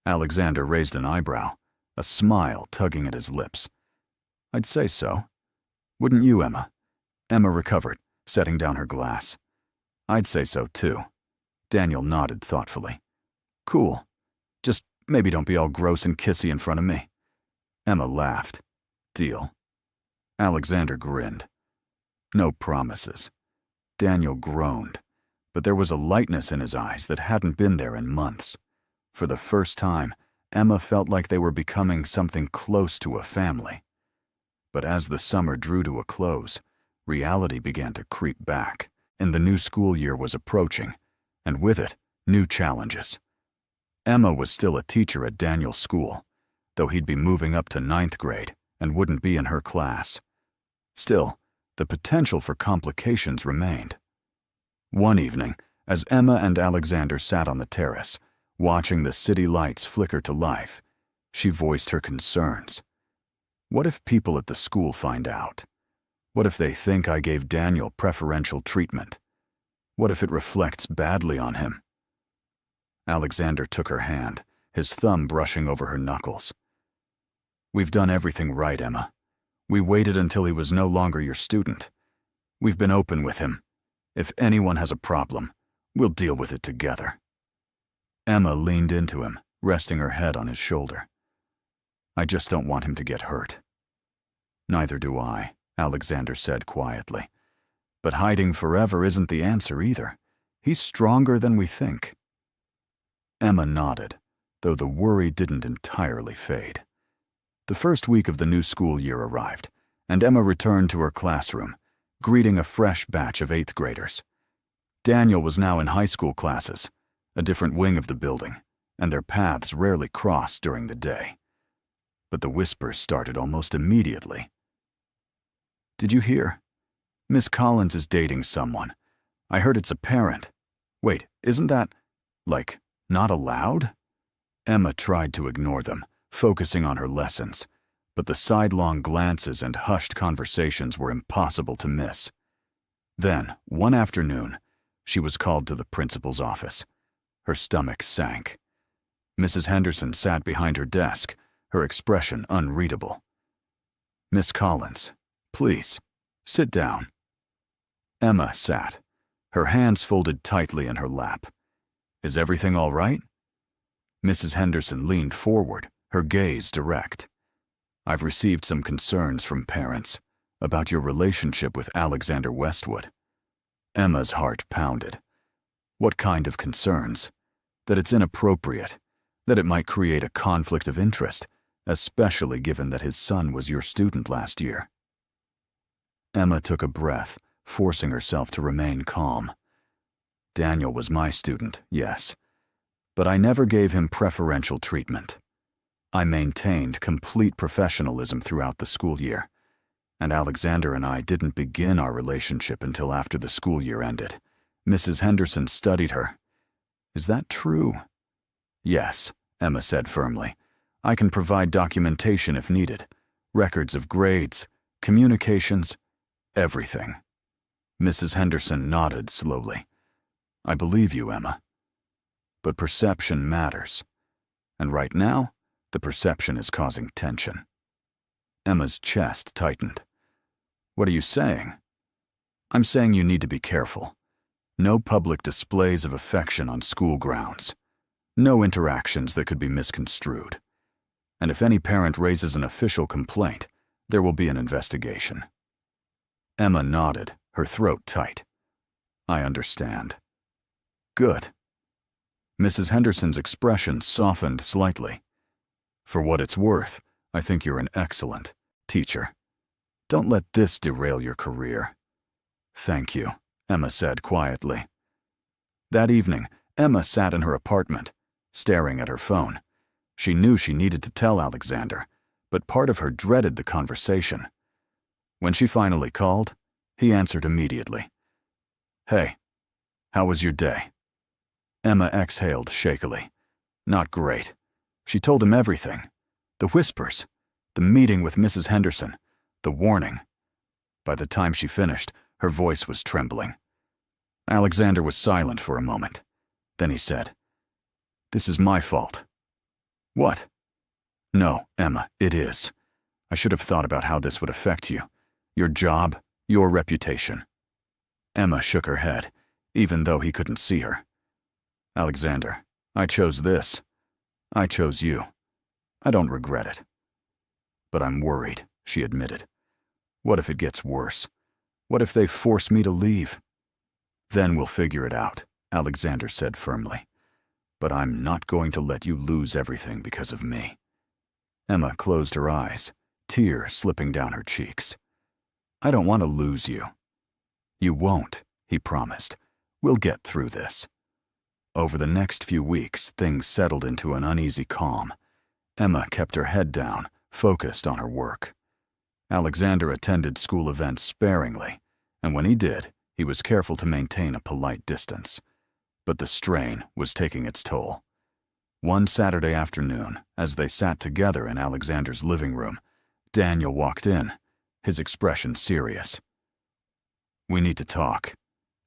Alexander raised an eyebrow, a smile tugging at his lips. "I'd say so. Wouldn't you, Emma?" Emma recovered, setting down her glass. "I'd say so, too." Daniel nodded thoughtfully. "Cool. Just maybe don't be all gross and kissy in front of me." Emma laughed. "Deal." Alexander grinned. No promises. Daniel groaned, but there was a lightness in his eyes that hadn't been there in months. For the first time, Emma felt like they were becoming something close to a family. But as the summer drew to a close, reality began to creep back, and the new school year was approaching, and with it, new challenges. Emma was still a teacher at Daniel's school, though he'd be moving up to 9th grade and wouldn't be in her class. Still, the potential for complications remained. One evening, as Emma and Alexander sat on the terrace, watching the city lights flicker to life, she voiced her concerns. "What if people at the school find out? What if they think I gave Daniel preferential treatment? What if it reflects badly on him?" Alexander took her hand, his thumb brushing over her knuckles. "We've done everything right, Emma. We waited until he was no longer your student. We've been open with him. If anyone has a problem, we'll deal with it together." Emma leaned into him, resting her head on his shoulder. "I just don't want him to get hurt." "Neither do I," Alexander said quietly. "But hiding forever isn't the answer either. He's stronger than we think." Emma nodded, though the worry didn't entirely fade. The first week of the new school year arrived, and Emma returned to her classroom, greeting a fresh batch of 8th graders. Daniel was now in high school classes, a different wing of the building, and their paths rarely crossed during the day. But the whispers started almost immediately. "Did you hear? Miss Collins is dating someone. I heard it's a parent. Wait, isn't that, not allowed?" Emma tried to ignore them, focusing on her lessons, but the sidelong glances and hushed conversations were impossible to miss. Then, one afternoon, she was called to the principal's office. Her stomach sank. Mrs. Henderson sat behind her desk, her expression unreadable. "Miss Collins, please, sit down." Emma sat, her hands folded tightly in her lap. "Is everything all right?" Mrs. Henderson leaned forward, her gaze direct. "I've received some concerns from parents about your relationship with Alexander Westwood." Emma's heart pounded. What kind of concerns? That it's inappropriate, that it might create a conflict of interest, especially given that his son was your student last year. Emma took a breath, forcing herself to remain calm. "Daniel was my student, yes, but I never gave him preferential treatment. I maintained complete professionalism throughout the school year, and Alexander and I didn't begin our relationship until after the school year ended. Mrs. Henderson studied her." "Is that true?" "Yes," Emma said firmly. "I can provide documentation if needed, records of grades, communications, everything." Mrs. Henderson nodded slowly. "I believe you, Emma. But perception matters, and right now, the perception is causing tension." Emma's chest tightened. "What are you saying?" "I'm saying you need to be careful. No public displays of affection on school grounds. No interactions that could be misconstrued. And if any parent raises an official complaint, there will be an investigation." Emma nodded, her throat tight. "I understand." "Good." Mrs. Henderson's expression softened slightly. "For what it's worth, I think you're an excellent teacher. Don't let this derail your career." "Thank you," Emma said quietly. That evening, Emma sat in her apartment, staring at her phone. She knew she needed to tell Alexander, but part of her dreaded the conversation. When she finally called, he answered immediately. "Hey, how was your day?" Emma exhaled shakily. Not great. She told him everything. The whispers, the meeting with Mrs. Henderson, the warning. By the time she finished, her voice was trembling. Alexander was silent for a moment. Then he said, "This is my fault." "What?" "No, Emma, it is. I should have thought about how this would affect you. Your job, your reputation." Emma shook her head, even though he couldn't see her. "Alexander, I chose this. I chose you. I don't regret it. But I'm worried," she admitted. "What if it gets worse? What if they force me to leave?" "Then we'll figure it out," Alexander said firmly. "But I'm not going to let you lose everything because of me." Emma closed her eyes, tears slipping down her cheeks. "I don't want to lose you." "You won't," he promised. "We'll get through this." Over the next few weeks, things settled into an uneasy calm. Emma kept her head down, focused on her work. Alexander attended school events sparingly, and when he did, he was careful to maintain a polite distance. But the strain was taking its toll. One Saturday afternoon, as they sat together in Alexander's living room, Daniel walked in, his expression serious. "We need to talk."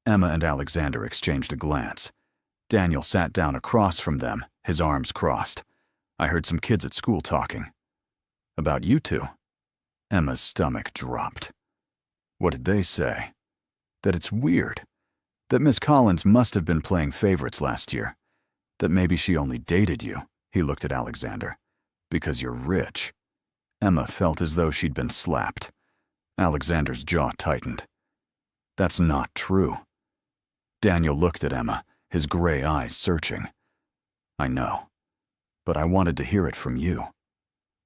Emma and Alexander exchanged a glance. Daniel sat down across from them, his arms crossed. "I heard some kids at school talking." "About you two?" Emma's stomach dropped. "What did they say?" "That it's weird. That Miss Collins must have been playing favorites last year. That maybe she only dated you," he looked at Alexander, "because you're rich." Emma felt as though she'd been slapped. Alexander's jaw tightened. "That's not true." Daniel looked at Emma, his gray eyes searching. "I know, but I wanted to hear it from you."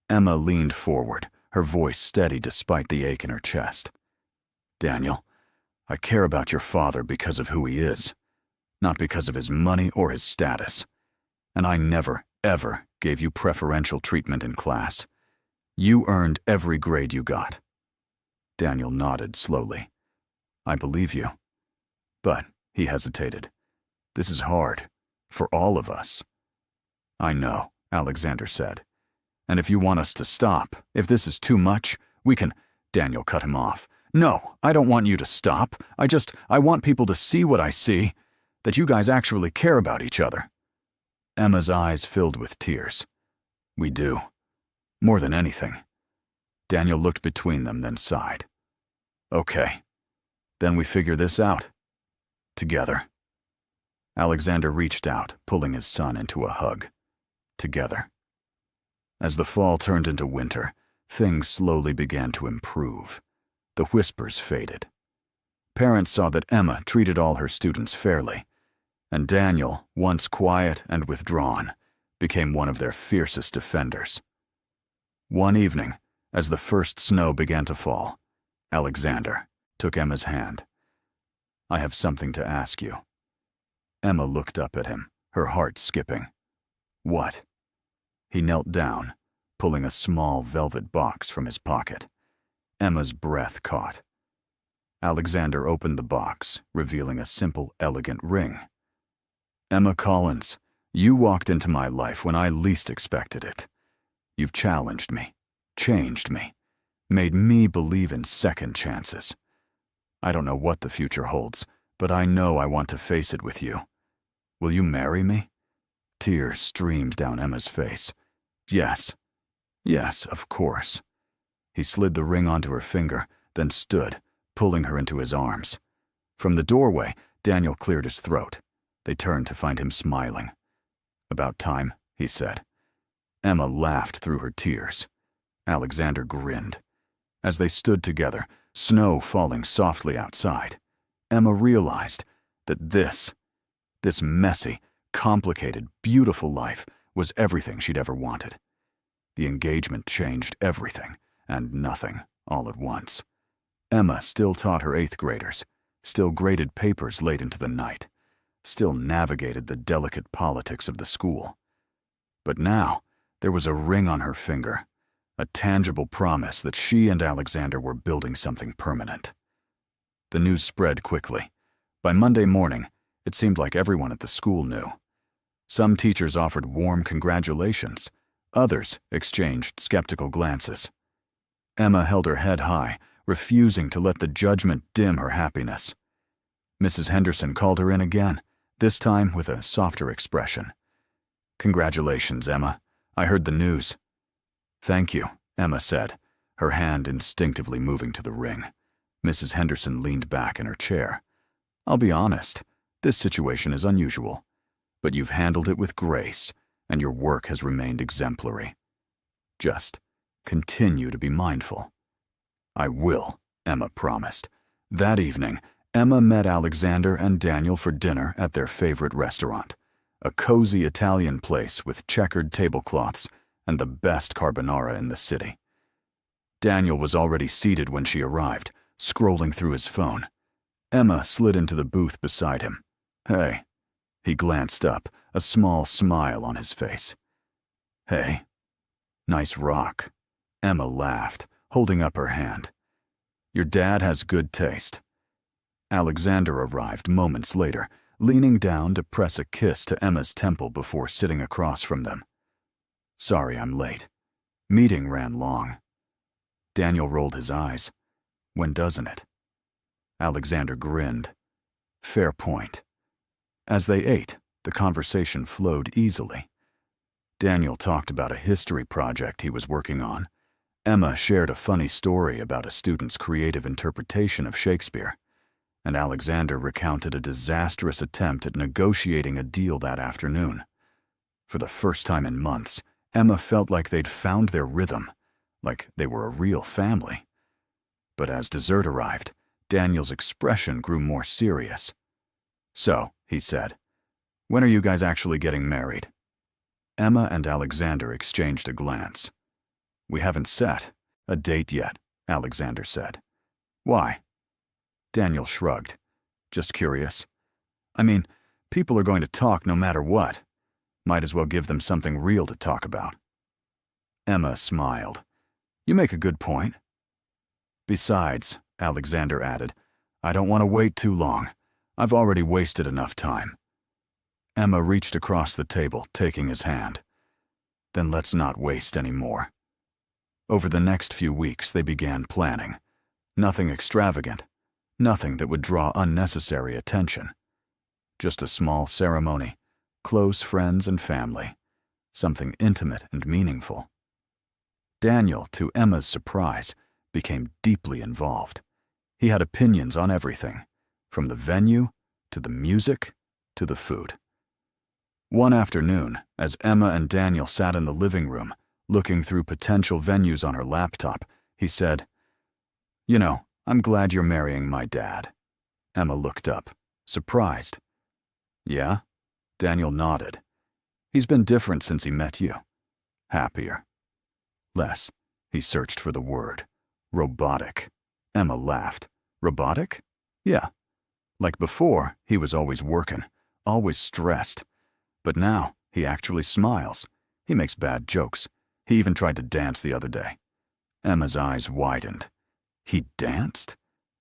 Emma leaned forward, her voice steady despite the ache in her chest. "Daniel, I care about your father because of who he is, not because of his money or his status. And I never, ever gave you preferential treatment in class. You earned every grade you got." Daniel nodded slowly. "I believe you." But he hesitated. "This is hard, for all of us." "I know," Alexander said. "And if you want us to stop, if this is too much, we can—" Daniel cut him off. "No, I don't want you to stop. I want people to see what I see, that you guys actually care about each other." Emma's eyes filled with tears. "We do. More than anything." Daniel looked between them, then sighed. "Okay. Then we figure this out. Together." Alexander reached out, pulling his son into a hug. Together. As the fall turned into winter, things slowly began to improve. The whispers faded. Parents saw that Emma treated all her students fairly, and Daniel, once quiet and withdrawn, became one of their fiercest defenders. One evening, as the first snow began to fall, Alexander took Emma's hand. "I have something to ask you." Emma looked up at him, her heart skipping. "What?" He knelt down, pulling a small velvet box from his pocket. Emma's breath caught. Alexander opened the box, revealing a simple, elegant ring. "Emma Collins, you walked into my life when I least expected it. You've challenged me, changed me, made me believe in second chances. I don't know what the future holds, but I know I want to face it with you. Will you marry me?" Tears streamed down Emma's face. "Yes. Yes, of course." He slid the ring onto her finger, then stood, pulling her into his arms. From the doorway, Daniel cleared his throat. They turned to find him smiling. "About time," he said. Emma laughed through her tears. Alexander grinned. As they stood together, snow falling softly outside, Emma realized that this messy, complicated, beautiful life was everything she'd ever wanted. The engagement changed everything and nothing all at once. Emma still taught her 8th graders, still graded papers late into the night, still navigated the delicate politics of the school. But now, There was a ring on her finger, a tangible promise that she and Alexander were building something permanent. The news spread quickly. By Monday morning, it seemed like everyone at the school knew. Some teachers offered warm congratulations. Others exchanged skeptical glances. Emma held her head high, refusing to let the judgment dim her happiness. Mrs. Henderson called her in again, this time with a softer expression. "Congratulations, Emma. I heard the news." "Thank you," Emma said, her hand instinctively moving to the ring. Mrs. Henderson leaned back in her chair. "I'll be honest, this situation is unusual, but you've handled it with grace, and your work has remained exemplary. Just continue to be mindful." "I will," Emma promised. That evening, Emma met Alexander and Daniel for dinner at their favorite restaurant, a cozy Italian place with checkered tablecloths and the best carbonara in the city. Daniel was already seated when she arrived, scrolling through his phone. Emma slid into the booth beside him. "Hey." He glanced up, a small smile on his face. "Hey." "Nice rock." Emma laughed, holding up her hand. "Your dad has good taste." Alexander arrived moments later, leaning down to press a kiss to Emma's temple before sitting across from them. "Sorry I'm late. Meeting ran long." Daniel rolled his eyes. "When doesn't it?" Alexander grinned. "Fair point." As they ate, the conversation flowed easily. Daniel talked about a history project he was working on. Emma shared a funny story about a student's creative interpretation of Shakespeare, and Alexander recounted a disastrous attempt at negotiating a deal that afternoon. For the first time in months, Emma felt like they'd found their rhythm, like they were a real family. But as dessert arrived, Daniel's expression grew more serious. "So," he said, "when are you guys actually getting married?" Emma and Alexander exchanged a glance. "We haven't set a date yet," Alexander said. "Why?" Daniel shrugged. "Just curious. I mean, people are going to talk no matter what. Might as well give them something real to talk about." Emma smiled. "You make a good point." "Besides," Alexander added, "I don't want to wait too long. I've already wasted enough time." Emma reached across the table, taking his hand. "Then let's not waste any more." Over the next few weeks, they began planning. Nothing extravagant. Nothing that would draw unnecessary attention. Just a small ceremony, close friends and family, something intimate and meaningful. Daniel, to Emma's surprise, became deeply involved. He had opinions on everything, from the venue to the music to the food. One afternoon, as Emma and Daniel sat in the living room, looking through potential venues on her laptop, he said, "You know, I'm glad you're marrying my dad." Emma looked up, surprised. "Yeah?" Daniel nodded. "He's been different since he met you." "Happier." "Less." He searched for the word. "Robotic." Emma laughed. "Robotic?" "Yeah. Like before, he was always working, always stressed. But now, he actually smiles. He makes bad jokes. He even tried to dance the other day." Emma's eyes widened. "He danced?"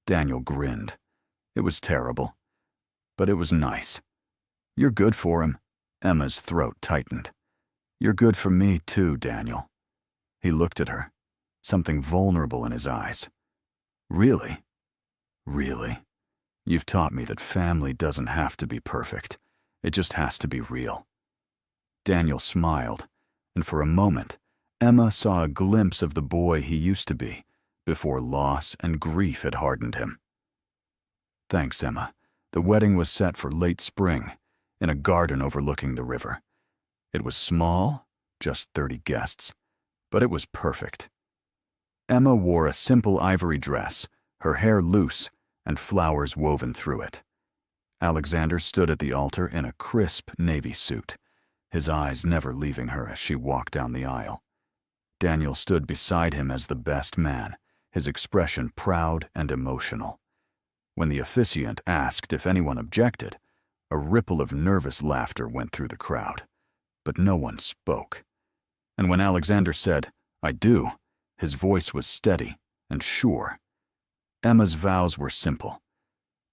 Daniel grinned. "It was terrible. But it was nice." "You're good for him." Emma's throat tightened. "You're good for me too, Daniel." He looked at her, something vulnerable in his eyes. "Really? Really? You've taught me that family doesn't have to be perfect. It just has to be real." Daniel smiled, and for a moment, Emma saw a glimpse of the boy he used to be, before loss and grief had hardened him. "Thanks, Emma. The wedding was set for late spring, in a garden overlooking the river. It was small, just 30 guests, but it was perfect." Emma wore a simple ivory dress, her hair loose, and flowers woven through it. Alexander stood at the altar in a crisp navy suit, his eyes never leaving her as she walked down the aisle. Daniel stood beside him as the best man, his expression proud and emotional. When the officiant asked if anyone objected, a ripple of nervous laughter went through the crowd, but no one spoke. And when Alexander said, "I do," his voice was steady and sure. Emma's vows were simple.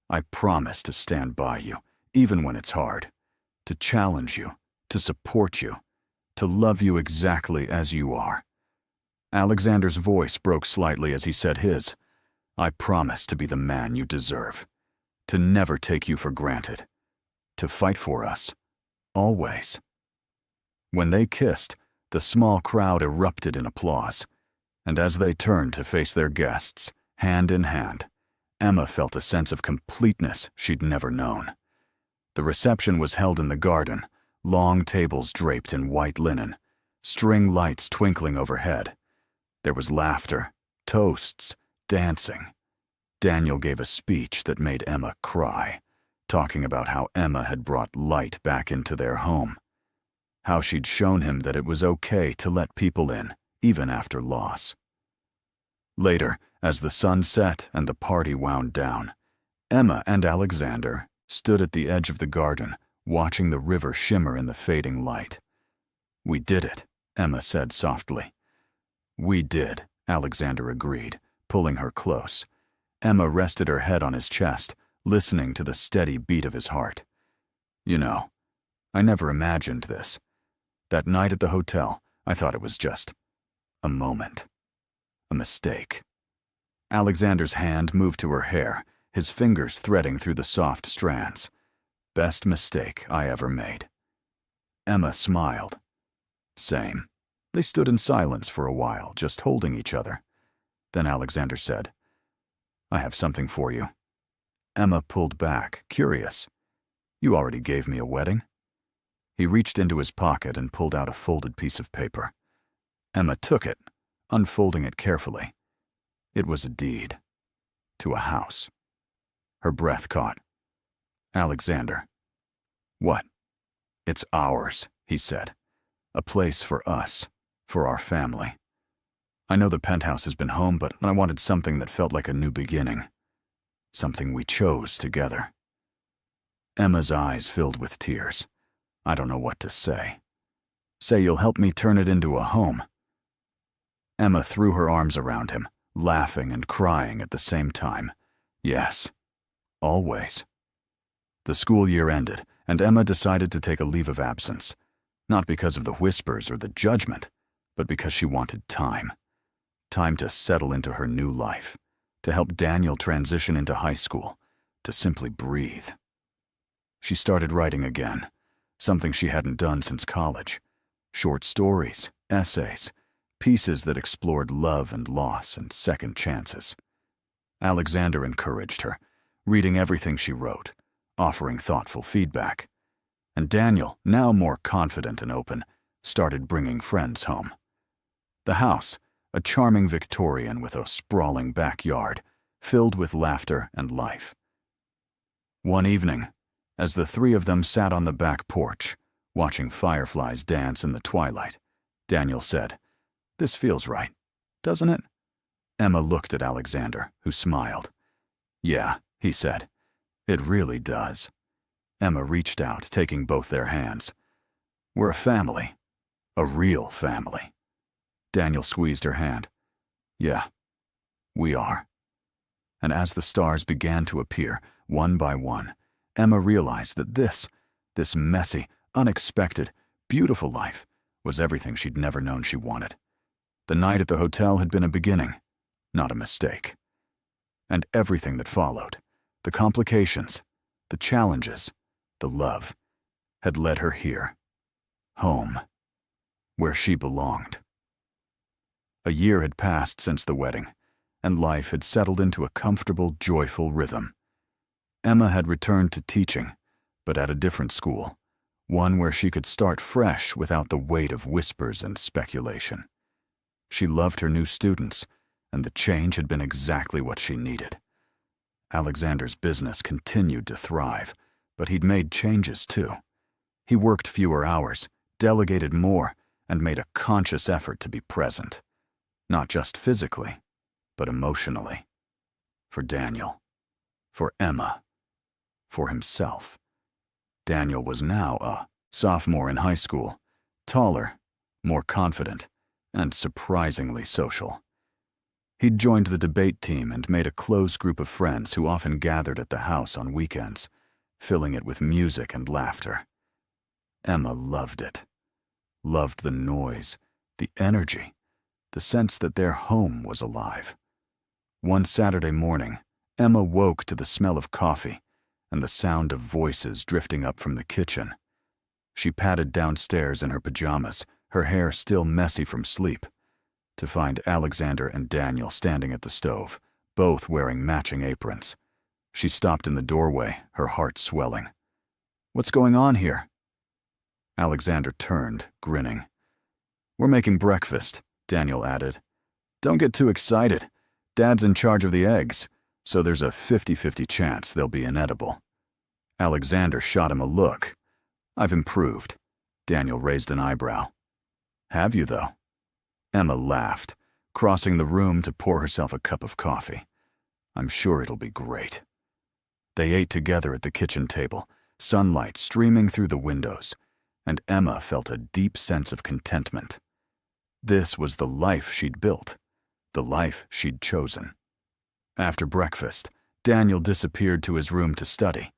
"I promise to stand by you, even when it's hard, to challenge you, to support you, to love you exactly as you are." Alexander's voice broke slightly as he said his, "I promise to be the man you deserve, to never take you for granted, to fight for us, always." When they kissed, the small crowd erupted in applause, and as they turned to face their guests, hand in hand, Emma felt a sense of completeness she'd never known. The reception was held in the garden, long tables draped in white linen, string lights twinkling overhead. There was laughter, toasts, dancing. Daniel gave a speech that made Emma cry, talking about how Emma had brought light back into their home, how she'd shown him that it was okay to let people in, even after loss. Later, as the sun set and the party wound down, Emma and Alexander stood at the edge of the garden, watching the river shimmer in the fading light. "We did it," Emma said softly. "We did," Alexander agreed, pulling her close. Emma rested her head on his chest, listening to the steady beat of his heart. "You know, I never imagined this. That night at the hotel, I thought it was just a moment. A mistake." Alexander's hand moved to her hair, his fingers threading through the soft strands. "Best mistake I ever made." Emma smiled. "Same." They stood in silence for a while, just holding each other. Then Alexander said, "I have something for you." Emma pulled back, curious. "You already gave me a wedding?" He reached into his pocket and pulled out a folded piece of paper. Emma took it, unfolding it carefully. It was a deed. To a house. Her breath caught. "Alexander." "What?" "It's ours," he said. "A place for us, for our family. I know the penthouse has been home, but I wanted something that felt like a new beginning. Something we chose together." Emma's eyes filled with tears. "I don't know what to say." "Say you'll help me turn it into a home." Emma threw her arms around him, laughing and crying at the same time. "Yes, always." The school year ended, and Emma decided to take a leave of absence, not because of the whispers or the judgment, but because she wanted time. Time to settle into her new life, to help Daniel transition into high school, to simply breathe. She started writing again, something she hadn't done since college. Short stories, essays, pieces that explored love and loss and second chances. Alexander encouraged her, reading everything she wrote, offering thoughtful feedback. And Daniel, now more confident and open, started bringing friends home. The house, a charming Victorian with a sprawling backyard, filled with laughter and life. One evening, as the three of them sat on the back porch, watching fireflies dance in the twilight, Daniel said, "This feels right, doesn't it?" Emma looked at Alexander, who smiled. "Yeah," he said, "it really does." Emma reached out, taking both their hands. "We're a family, a real family." Daniel squeezed her hand. "Yeah, we are." And as the stars began to appear, one by one, Emma realized that this messy, unexpected, beautiful life was everything she'd never known she wanted. The night at the hotel had been a beginning, not a mistake. And everything that followed, the complications, the challenges, the love, had led her here, home, where she belonged. A year had passed since the wedding, and life had settled into a comfortable, joyful rhythm. Emma had returned to teaching, but at a different school, one where she could start fresh without the weight of whispers and speculation. She loved her new students, and the change had been exactly what she needed. Alexander's business continued to thrive, but he'd made changes too. He worked fewer hours, delegated more, and made a conscious effort to be present. Not just physically, but emotionally. For Daniel. For Emma. For himself. Daniel was now a sophomore in high school, taller, more confident, and surprisingly social. He'd joined the debate team and made a close group of friends who often gathered at the house on weekends, filling it with music and laughter. Emma loved it. Loved the noise, the energy, the sense that their home was alive. One Saturday morning, Emma woke to the smell of coffee and the sound of voices drifting up from the kitchen. She padded downstairs in her pajamas, her hair still messy from sleep, to find Alexander and Daniel standing at the stove, both wearing matching aprons. She stopped in the doorway, her heart swelling. "What's going on here?" Alexander turned, grinning. "We're making breakfast," Daniel added. "Don't get too excited. Dad's in charge of the eggs, so there's a 50-50 chance they'll be inedible." Alexander shot him a look. "I've improved." Daniel raised an eyebrow. "Have you, though?" Emma laughed, crossing the room to pour herself a cup of coffee. "I'm sure it'll be great." They ate together at the kitchen table, sunlight streaming through the windows, and Emma felt a deep sense of contentment. This was the life she'd built, the life she'd chosen. After breakfast, Daniel disappeared to his room to study,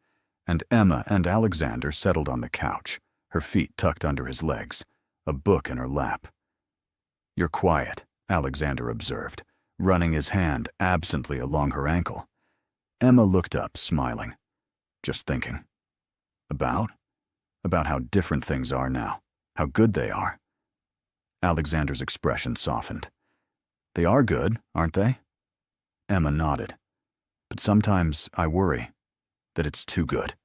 and Emma and Alexander settled on the couch, her feet tucked under his legs, a book in her lap. "You're quiet," Alexander observed, running his hand absently along her ankle. Emma looked up, smiling. "Just thinking." About how different things are now, how good they are. Alexander's expression softened. "They are good, aren't they?" Emma nodded. "But sometimes I worry that it's too good,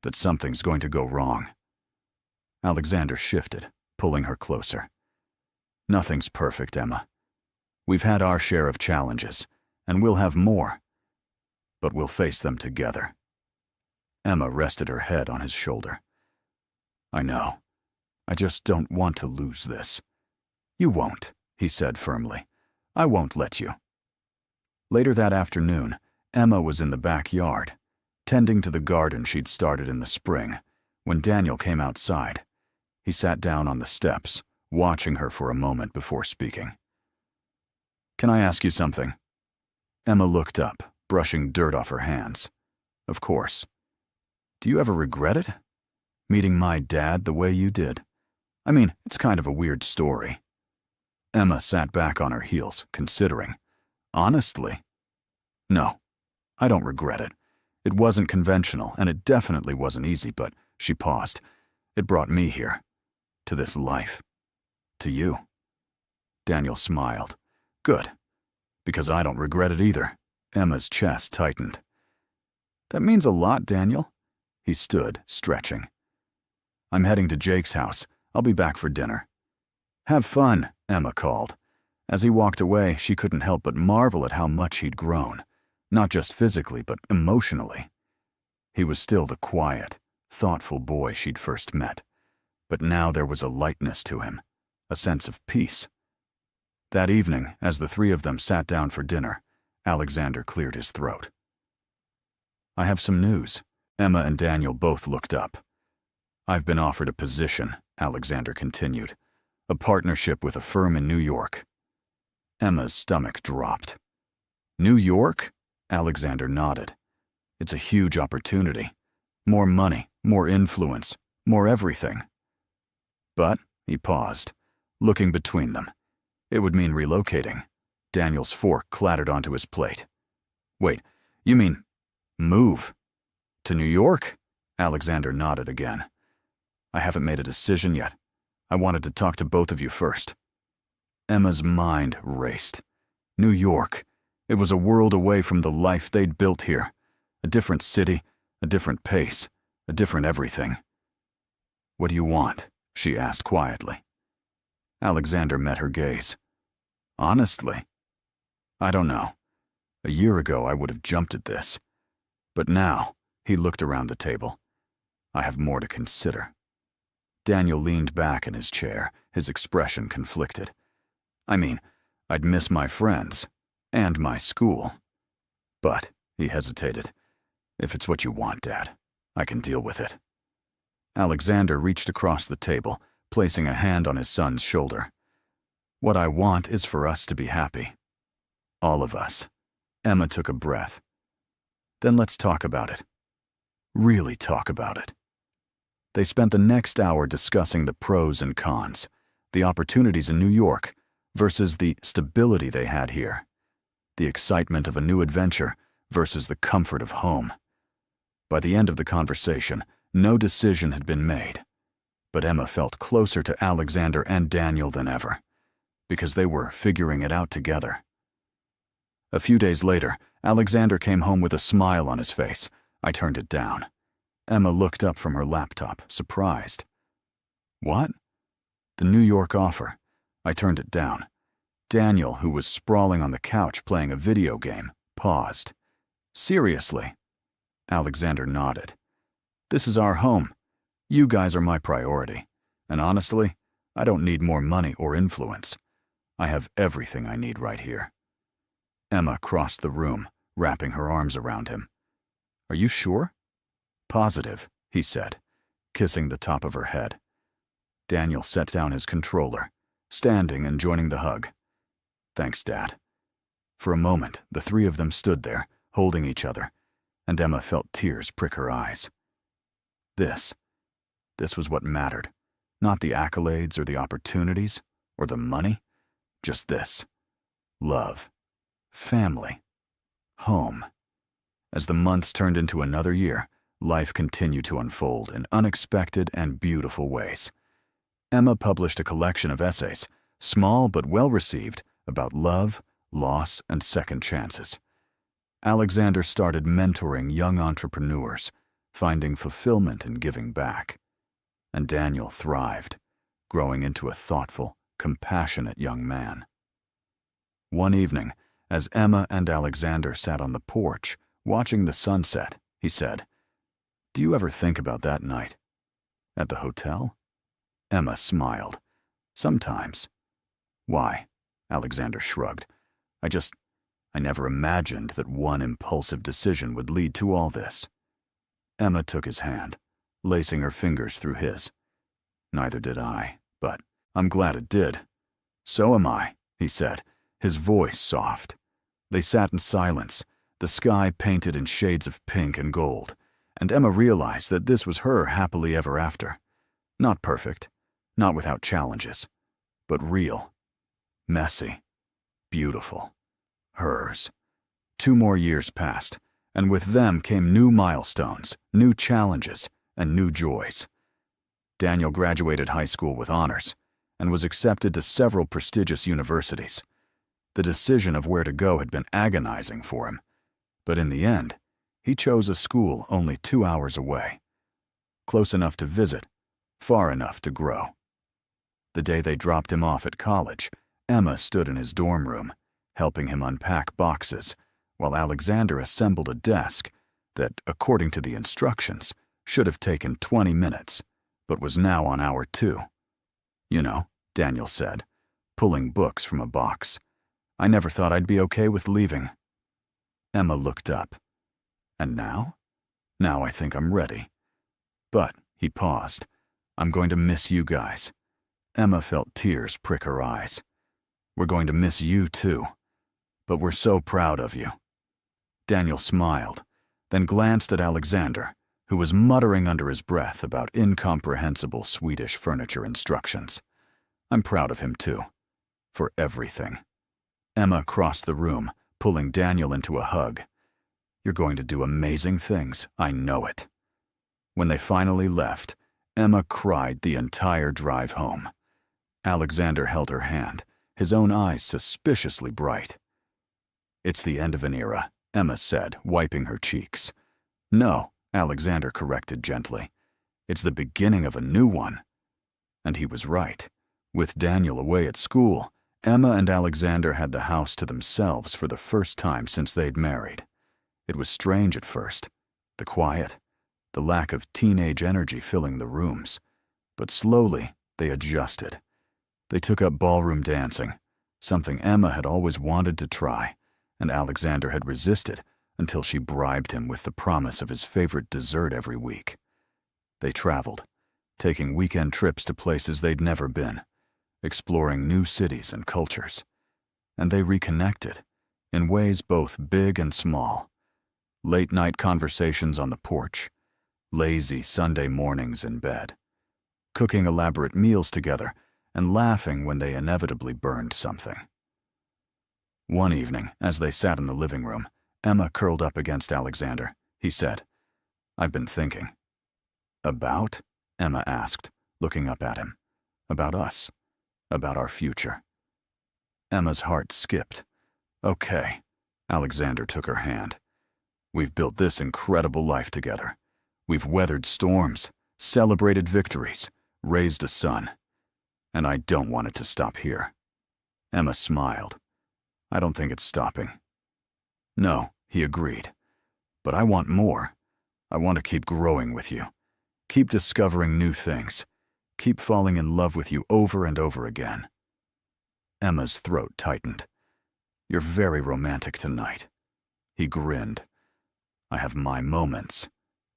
that something's going to go wrong." Alexander shifted, pulling her closer. "Nothing's perfect, Emma. We've had our share of challenges, and we'll have more. But we'll face them together." Emma rested her head on his shoulder. "I know. I just don't want to lose this." "You won't," he said firmly. "I won't let you." Later that afternoon, Emma was in the backyard, tending to the garden she'd started in the spring, when Daniel came outside. He sat down on the steps, watching her for a moment before speaking. "Can I ask you something?" Emma looked up, brushing dirt off her hands. "Of course. Do you ever regret it? Meeting my dad the way you did? I mean, it's kind of a weird story." Emma sat back on her heels, considering. "Honestly, no, I don't regret it. It wasn't conventional, and it definitely wasn't easy, but," she paused, "it brought me here, to this life, to you." Daniel smiled. "Good, because I don't regret it either." Emma's chest tightened. "That means a lot, Daniel." He stood, stretching. "I'm heading to Jake's house. I'll be back for dinner." "Have fun," Emma called. As he walked away, she couldn't help but marvel at how much he'd grown, not just physically, but emotionally. He was still the quiet, thoughtful boy she'd first met, but now there was a lightness to him, a sense of peace. That evening, as the three of them sat down for dinner, Alexander cleared his throat. "I have some news." Emma and Daniel both looked up. "I've been offered a position," Alexander continued, "a partnership with a firm in New York." Emma's stomach dropped. "New York?" Alexander nodded. "It's a huge opportunity. More money, more influence, more everything." But, he paused, looking between them. It would mean relocating. Daniel's fork clattered onto his plate. "Wait, you mean move? To New York?" Alexander nodded again. "I haven't made a decision yet. I wanted to talk to both of you first." Emma's mind raced. New York. It was a world away from the life they'd built here. A different city, a different pace, a different everything. "What do you want?" she asked quietly. Alexander met her gaze. "Honestly, I don't know. A year ago I would have jumped at this. But now," he looked around the table, "I have more to consider." Daniel leaned back in his chair, his expression conflicted. "I mean, I'd miss my friends, and my school. But," he hesitated, "if it's what you want, Dad, I can deal with it." Alexander reached across the table, placing a hand on his son's shoulder. "What I want is for us to be happy. All of us." Emma took a breath. "Then let's talk about it. Really talk about it." They spent the next hour discussing the pros and cons, the opportunities in New York versus the stability they had here, the excitement of a new adventure versus the comfort of home. By the end of the conversation, no decision had been made, but Emma felt closer to Alexander and Daniel than ever, because they were figuring it out together. A few days later, Alexander came home with a smile on his face. I turned it down. Emma looked up from her laptop, surprised. "What?" "The New York offer." I turned it down. Daniel, who was sprawling on the couch playing a video game, paused. "Seriously?" Alexander nodded. "This is our home. You guys are my priority. And honestly, I don't need more money or influence. I have everything I need right here." Emma crossed the room, wrapping her arms around him. "Are you sure?" "Positive," he said, kissing the top of her head. Daniel set down his controller, standing and joining the hug. "Thanks, Dad." For a moment, the three of them stood there, holding each other, and Emma felt tears prick her eyes. This was what mattered. Not the accolades or the opportunities or the money. Just this. Love. Family. Home. As the months turned into another year, life continued to unfold in unexpected and beautiful ways. Emma published a collection of essays, small but well-received, about love, loss, and second chances. Alexander started mentoring young entrepreneurs, finding fulfillment in giving back. And Daniel thrived, growing into a thoughtful, compassionate young man. One evening, as Emma and Alexander sat on the porch, watching the sunset, he said, "Do you ever think about that night? At the hotel?" Emma smiled. "Sometimes." "Why?" Alexander shrugged. I never imagined that one impulsive decision would lead to all this." Emma took his hand, lacing her fingers through his. "Neither did I, but I'm glad it did." "So am I," he said, his voice soft. They sat in silence, the sky painted in shades of pink and gold, and Emma realized that this was her happily ever after. Not perfect, not without challenges, but real, messy, beautiful. Hers. 2 more years passed, and with them came new milestones, new challenges, and new joys. Daniel graduated high school with honors and was accepted to several prestigious universities. The decision of where to go had been agonizing for him, but in the end, he chose a school only 2 hours away. Close enough to visit, far enough to grow. The day they dropped him off at college, Emma stood in his dorm room, helping him unpack boxes, while Alexander assembled a desk that, according to the instructions, should have taken 20 minutes, but was now on hour 2. "You know," Daniel said, pulling books from a box, "I never thought I'd be okay with leaving." Emma looked up. "And now? Now I think I'm ready." "But," he paused, "I'm going to miss you guys." Emma felt tears prick her eyes. "We're going to miss you too. But we're so proud of you." Daniel smiled, then glanced at Alexander, who was muttering under his breath about incomprehensible Swedish furniture instructions. "I'm proud of him too. For everything." Emma crossed the room, pulling Daniel into a hug. "You're going to do amazing things, I know it." When they finally left, Emma cried the entire drive home. Alexander held her hand, his own eyes suspiciously bright. "It's the end of an era," Emma said, wiping her cheeks. "No," Alexander corrected gently. "It's the beginning of a new one." And he was right. With Daniel away at school, Emma and Alexander had the house to themselves for the first time since they'd married. It was strange at first, the quiet, the lack of teenage energy filling the rooms. But slowly, they adjusted. They took up ballroom dancing, something Emma had always wanted to try, and Alexander had resisted until she bribed him with the promise of his favorite dessert every week. They traveled, taking weekend trips to places they'd never been, exploring new cities and cultures. And they reconnected, in ways both big and small. Late-night conversations on the porch, lazy Sunday mornings in bed, cooking elaborate meals together and laughing when they inevitably burned something. One evening, as they sat in the living room, Emma curled up against Alexander. He said, "I've been thinking." "About?" Emma asked, looking up at him. "About us. About our future." Emma's heart skipped. "Okay." Alexander took her hand. "We've built this incredible life together. We've weathered storms, celebrated victories, raised a son. And I don't want it to stop here." Emma smiled. "I don't think it's stopping." "No," he agreed. "But I want more. I want to keep growing with you. Keep discovering new things. Keep falling in love with you over and over again." Emma's throat tightened. "You're very romantic tonight." He grinned. "I have my moments."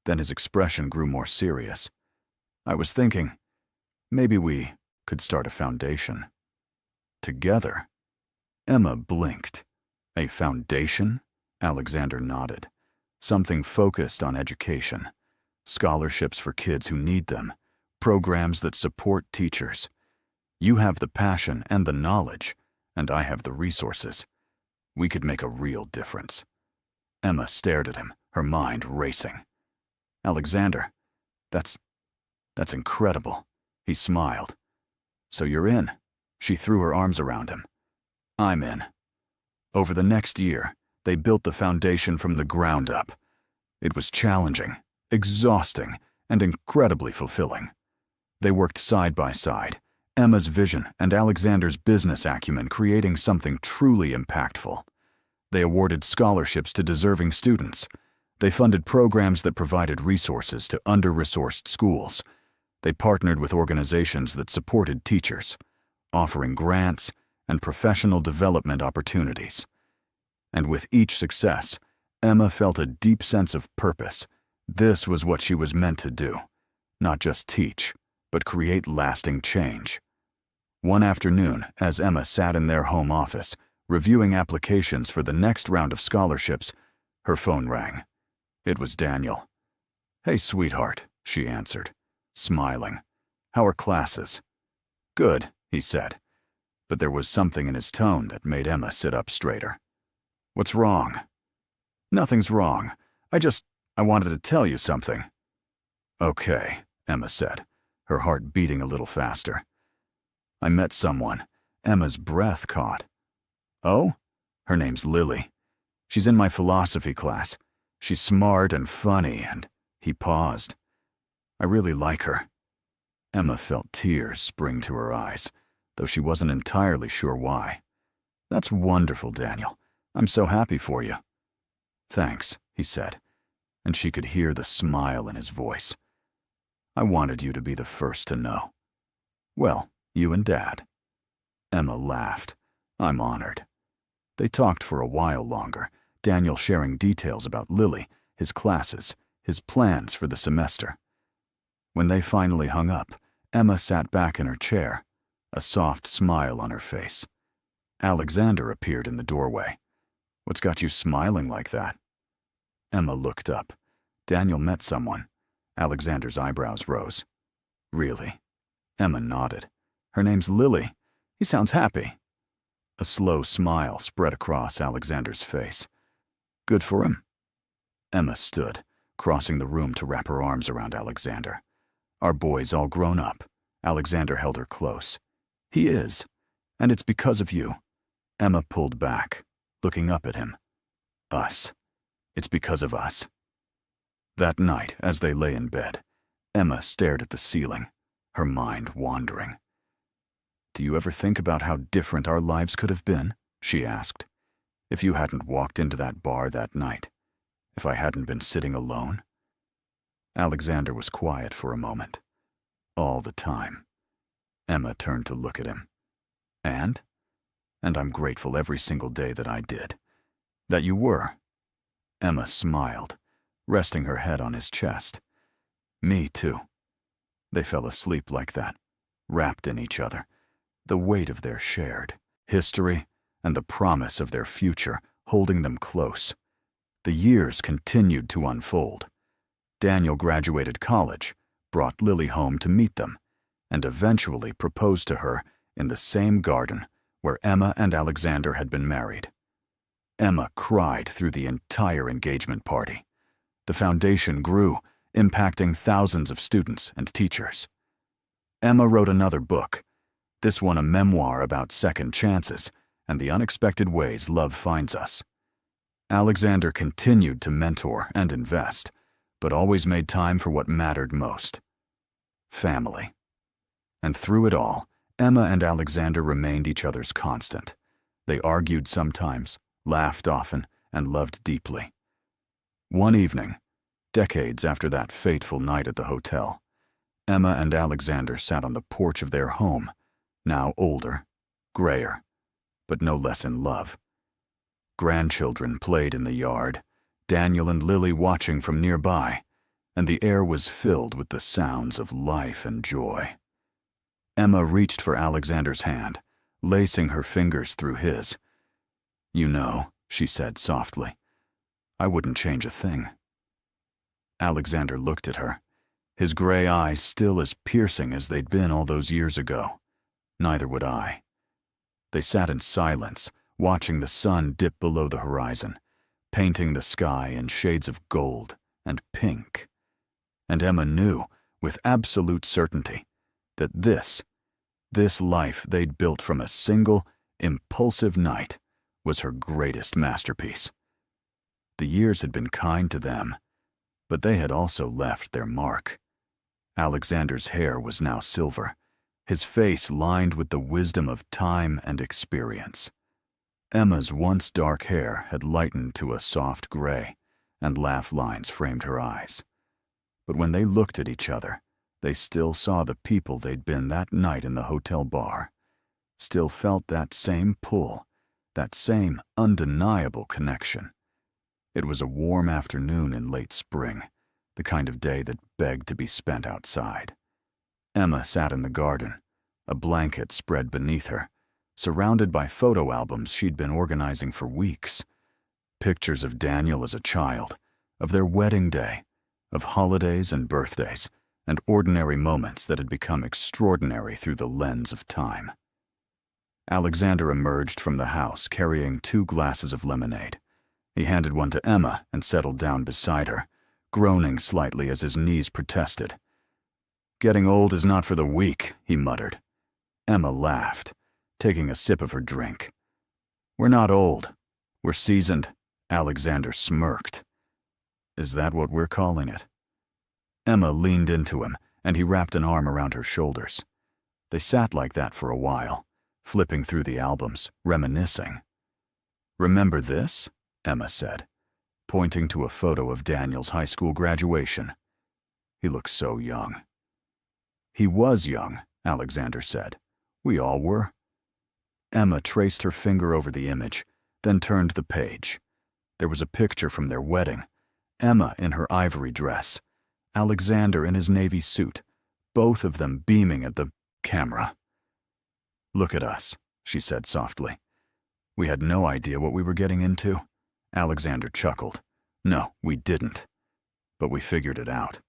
Then his expression grew more serious. "I was thinking, maybe we could start a foundation. Together." Emma blinked. "A foundation?" Alexander nodded. "Something focused on education. Scholarships for kids who need them. Programs that support teachers. You have the passion and the knowledge, and I have the resources. We could make a real difference." Emma stared at him, her mind racing. "Alexander, that's incredible." He smiled. "So you're in?" She threw her arms around him. "I'm in." Over the next year, they built the foundation from the ground up. It was challenging, exhausting, and incredibly fulfilling. They worked side by side, Emma's vision and Alexander's business acumen creating something truly impactful. They awarded scholarships to deserving students. They funded programs that provided resources to under-resourced schools. They partnered with organizations that supported teachers, offering grants and professional development opportunities. And with each success, Emma felt a deep sense of purpose. This was what she was meant to do. Not just teach, but create lasting change. One afternoon, as Emma sat in their home office, reviewing applications for the next round of scholarships, her phone rang. It was Daniel. "Hey, sweetheart," she answered, smiling. "How are classes?" "Good," he said. But there was something in his tone that made Emma sit up straighter. "What's wrong?" "Nothing's wrong. I wanted to tell you something." "Okay," Emma said, her heart beating a little faster. "I met someone." Emma's breath caught. "Oh?" "Her name's Lily. She's in my philosophy class. She's smart and funny," and he paused. "I really like her." Emma felt tears spring to her eyes, though she wasn't entirely sure why. "That's wonderful, Daniel. I'm so happy for you." "Thanks," he said, and she could hear the smile in his voice. "I wanted you to be the first to know." "Well, you and Dad." Emma laughed. "I'm honored." They talked for a while longer, Daniel sharing details about Lily, his classes, his plans for the semester. When they finally hung up, Emma sat back in her chair, a soft smile on her face. Alexander appeared in the doorway. "What's got you smiling like that?" Emma looked up. Daniel met someone. Alexander's eyebrows rose. "Really?" Emma nodded. "Her name's Lily. He sounds happy." A slow smile spread across Alexander's face. "Good for him." Emma stood, crossing the room to wrap her arms around Alexander. "Our boy's all grown up." Alexander held her close. "He is. And it's because of you." Emma pulled back, looking up at him. "Us. It's because of us." That night, as they lay in bed, Emma stared at the ceiling, her mind wandering. "Do you ever think about how different our lives could have been?" she asked. "If you hadn't walked into that bar that night, if I hadn't been sitting alone?" Alexander was quiet for a moment. "All the time." Emma turned to look at him. "And I'm grateful every single day that I did. That you were." Emma smiled, resting her head on his chest. "Me too." They fell asleep like that, wrapped in each other, the weight of their shared history and the promise of their future holding them close. The years continued to unfold. Daniel graduated college, brought Lily home to meet them, and eventually proposed to her in the same garden where Emma and Alexander had been married. Emma cried through the entire engagement party. The foundation grew, impacting thousands of students and teachers. Emma wrote another book, this one a memoir about second chances and the unexpected ways love finds us. Alexander continued to mentor and invest, but always made time for what mattered most: family. And through it all, Emma and Alexander remained each other's constant. They argued sometimes, laughed often, and loved deeply. One evening, decades after that fateful night at the hotel, Emma and Alexander sat on the porch of their home, now older, grayer, but no less in love. Grandchildren played in the yard, Daniel and Lily watching from nearby, and the air was filled with the sounds of life and joy. Emma reached for Alexander's hand, lacing her fingers through his. "You know," she said softly, "I wouldn't change a thing." Alexander looked at her, his gray eyes still as piercing as they'd been all those years ago. Neither would I. They sat in silence, watching the sun dip below the horizon, painting the sky in shades of gold and pink. And Emma knew, with absolute certainty, that this life they'd built from a single, impulsive night was her greatest masterpiece. The years had been kind to them, but they had also left their mark. Alexander's hair was now silver, his face lined with the wisdom of time and experience. Emma's once dark hair had lightened to a soft gray, and laugh lines framed her eyes. But when they looked at each other, they still saw the people they'd been that night in the hotel bar, still felt that same pull, that same undeniable connection. It was a warm afternoon in late spring, the kind of day that begged to be spent outside. Emma sat in the garden, a blanket spread beneath her, surrounded by photo albums she'd been organizing for weeks. Pictures of Daniel as a child, of their wedding day, of holidays and birthdays, and ordinary moments that had become extraordinary through the lens of time. Alexander emerged from the house carrying 2 glasses of lemonade. He handed one to Emma and settled down beside her, groaning slightly as his knees protested. "Getting old is not for the weak," he muttered. Emma laughed, taking a sip of her drink. "We're not old. We're seasoned," Alexander smirked. "Is that what we're calling it?" Emma leaned into him, and he wrapped an arm around her shoulders. They sat like that for a while, flipping through the albums, reminiscing. "Remember this?" Emma said, pointing to a photo of Daniel's high school graduation. "He looks so young." "He was young," Alexander said. "We all were." Emma traced her finger over the image, then turned the page. There was a picture from their wedding, Emma in her ivory dress, Alexander in his navy suit, both of them beaming at the camera. "Look at us," she said softly. "We had no idea what we were getting into." Alexander chuckled. "No, we didn't. But we figured it out."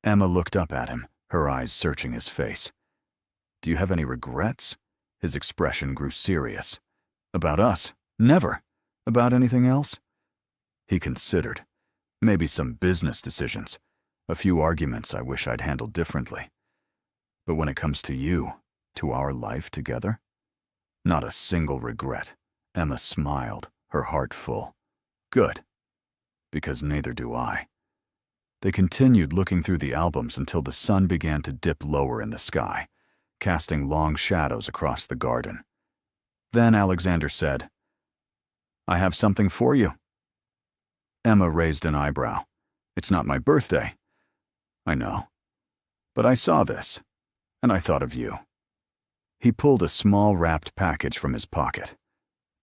Emma looked up at him, her eyes searching his face. "Do you have any regrets?" His expression grew serious. "About us? Never. About anything else?" He considered. "Maybe some business decisions. A few arguments I wish I'd handled differently. But when it comes to you, to our life together?" "Not a single regret." Emma smiled, her heart full. "Good. Because neither do I." They continued looking through the albums until the sun began to dip lower in the sky, casting long shadows across the garden. Then Alexander said, "I have something for you." Emma raised an eyebrow. "It's not my birthday." "I know. But I saw this, and I thought of you." He pulled a small wrapped package from his pocket.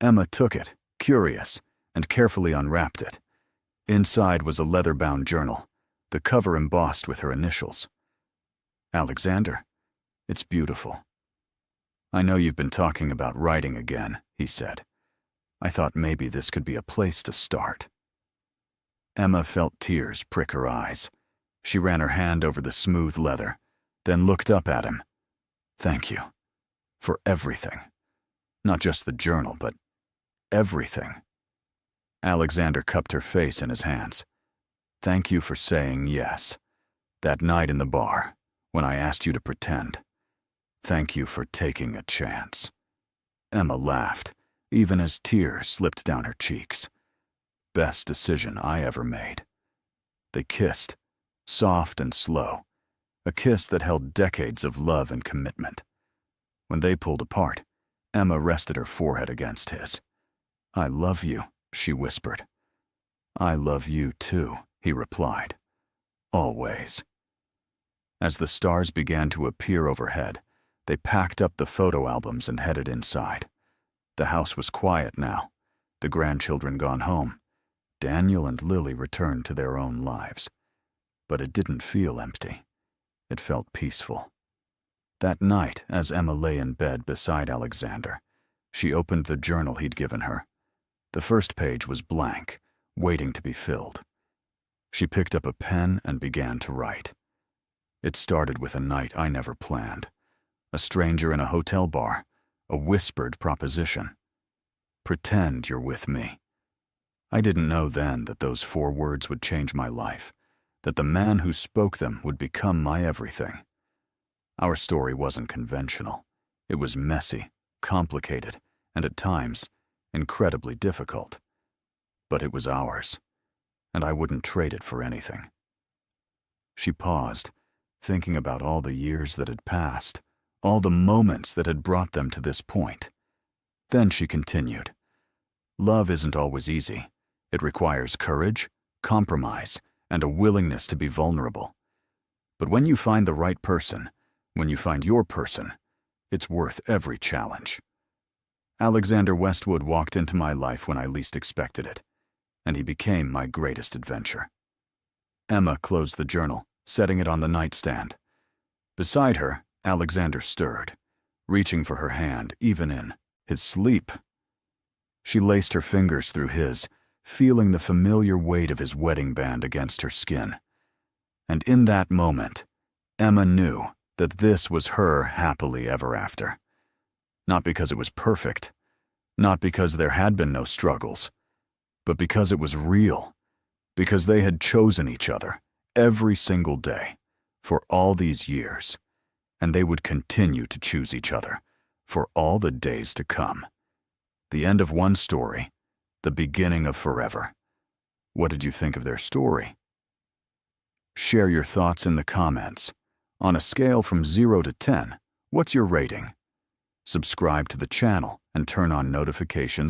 Emma took it, curious, and carefully unwrapped it. Inside was a leather-bound journal, the cover embossed with her initials. Alexander, it's beautiful. I know you've been talking about writing again, he said. I thought maybe this could be a place to start. Emma felt tears prick her eyes. She ran her hand over the smooth leather, then looked up at him. Thank you. For everything. Not just the journal, but everything. Alexander cupped her face in his hands. Thank you for saying yes. That night in the bar, when I asked you to pretend. Thank you for taking a chance. Emma laughed, even as tears slipped down her cheeks. Best decision I ever made. They kissed, soft and slow, a kiss that held decades of love and commitment. When they pulled apart, Emma rested her forehead against his. I love you, she whispered. I love you too, he replied. Always. As the stars began to appear overhead, they packed up the photo albums and headed inside. The house was quiet now, the grandchildren gone home. Daniel and Lily returned to their own lives. But it didn't feel empty. It felt peaceful. That night, as Emma lay in bed beside Alexander, she opened the journal he'd given her. The first page was blank, waiting to be filled. She picked up a pen and began to write. It started with a night I never planned. A stranger in a hotel bar, a whispered proposition. Pretend you're with me. I didn't know then that those 4 words would change my life, that the man who spoke them would become my everything. Our story wasn't conventional. It was messy, complicated, and at times, incredibly difficult. But it was ours, and I wouldn't trade it for anything. She paused, thinking about all the years that had passed, all the moments that had brought them to this point. Then she continued. Love isn't always easy. It requires courage, compromise, and a willingness to be vulnerable. But when you find the right person, when you find your person, it's worth every challenge. Alexander Westwood walked into my life when I least expected it, and he became my greatest adventure. Emma closed the journal, setting it on the nightstand. Beside her, Alexander stirred, reaching for her hand even in his sleep. She laced her fingers through his, feeling the familiar weight of his wedding band against her skin. And in that moment, Emma knew that this was her happily ever after. Not because it was perfect, not because there had been no struggles, but because it was real, because they had chosen each other every single day for all these years, and they would continue to choose each other for all the days to come. The end of one story, the beginning of forever. What did you think of their story? Share your thoughts in the comments. On a scale from 0 to 10, what's your rating? Subscribe to the channel and turn on notifications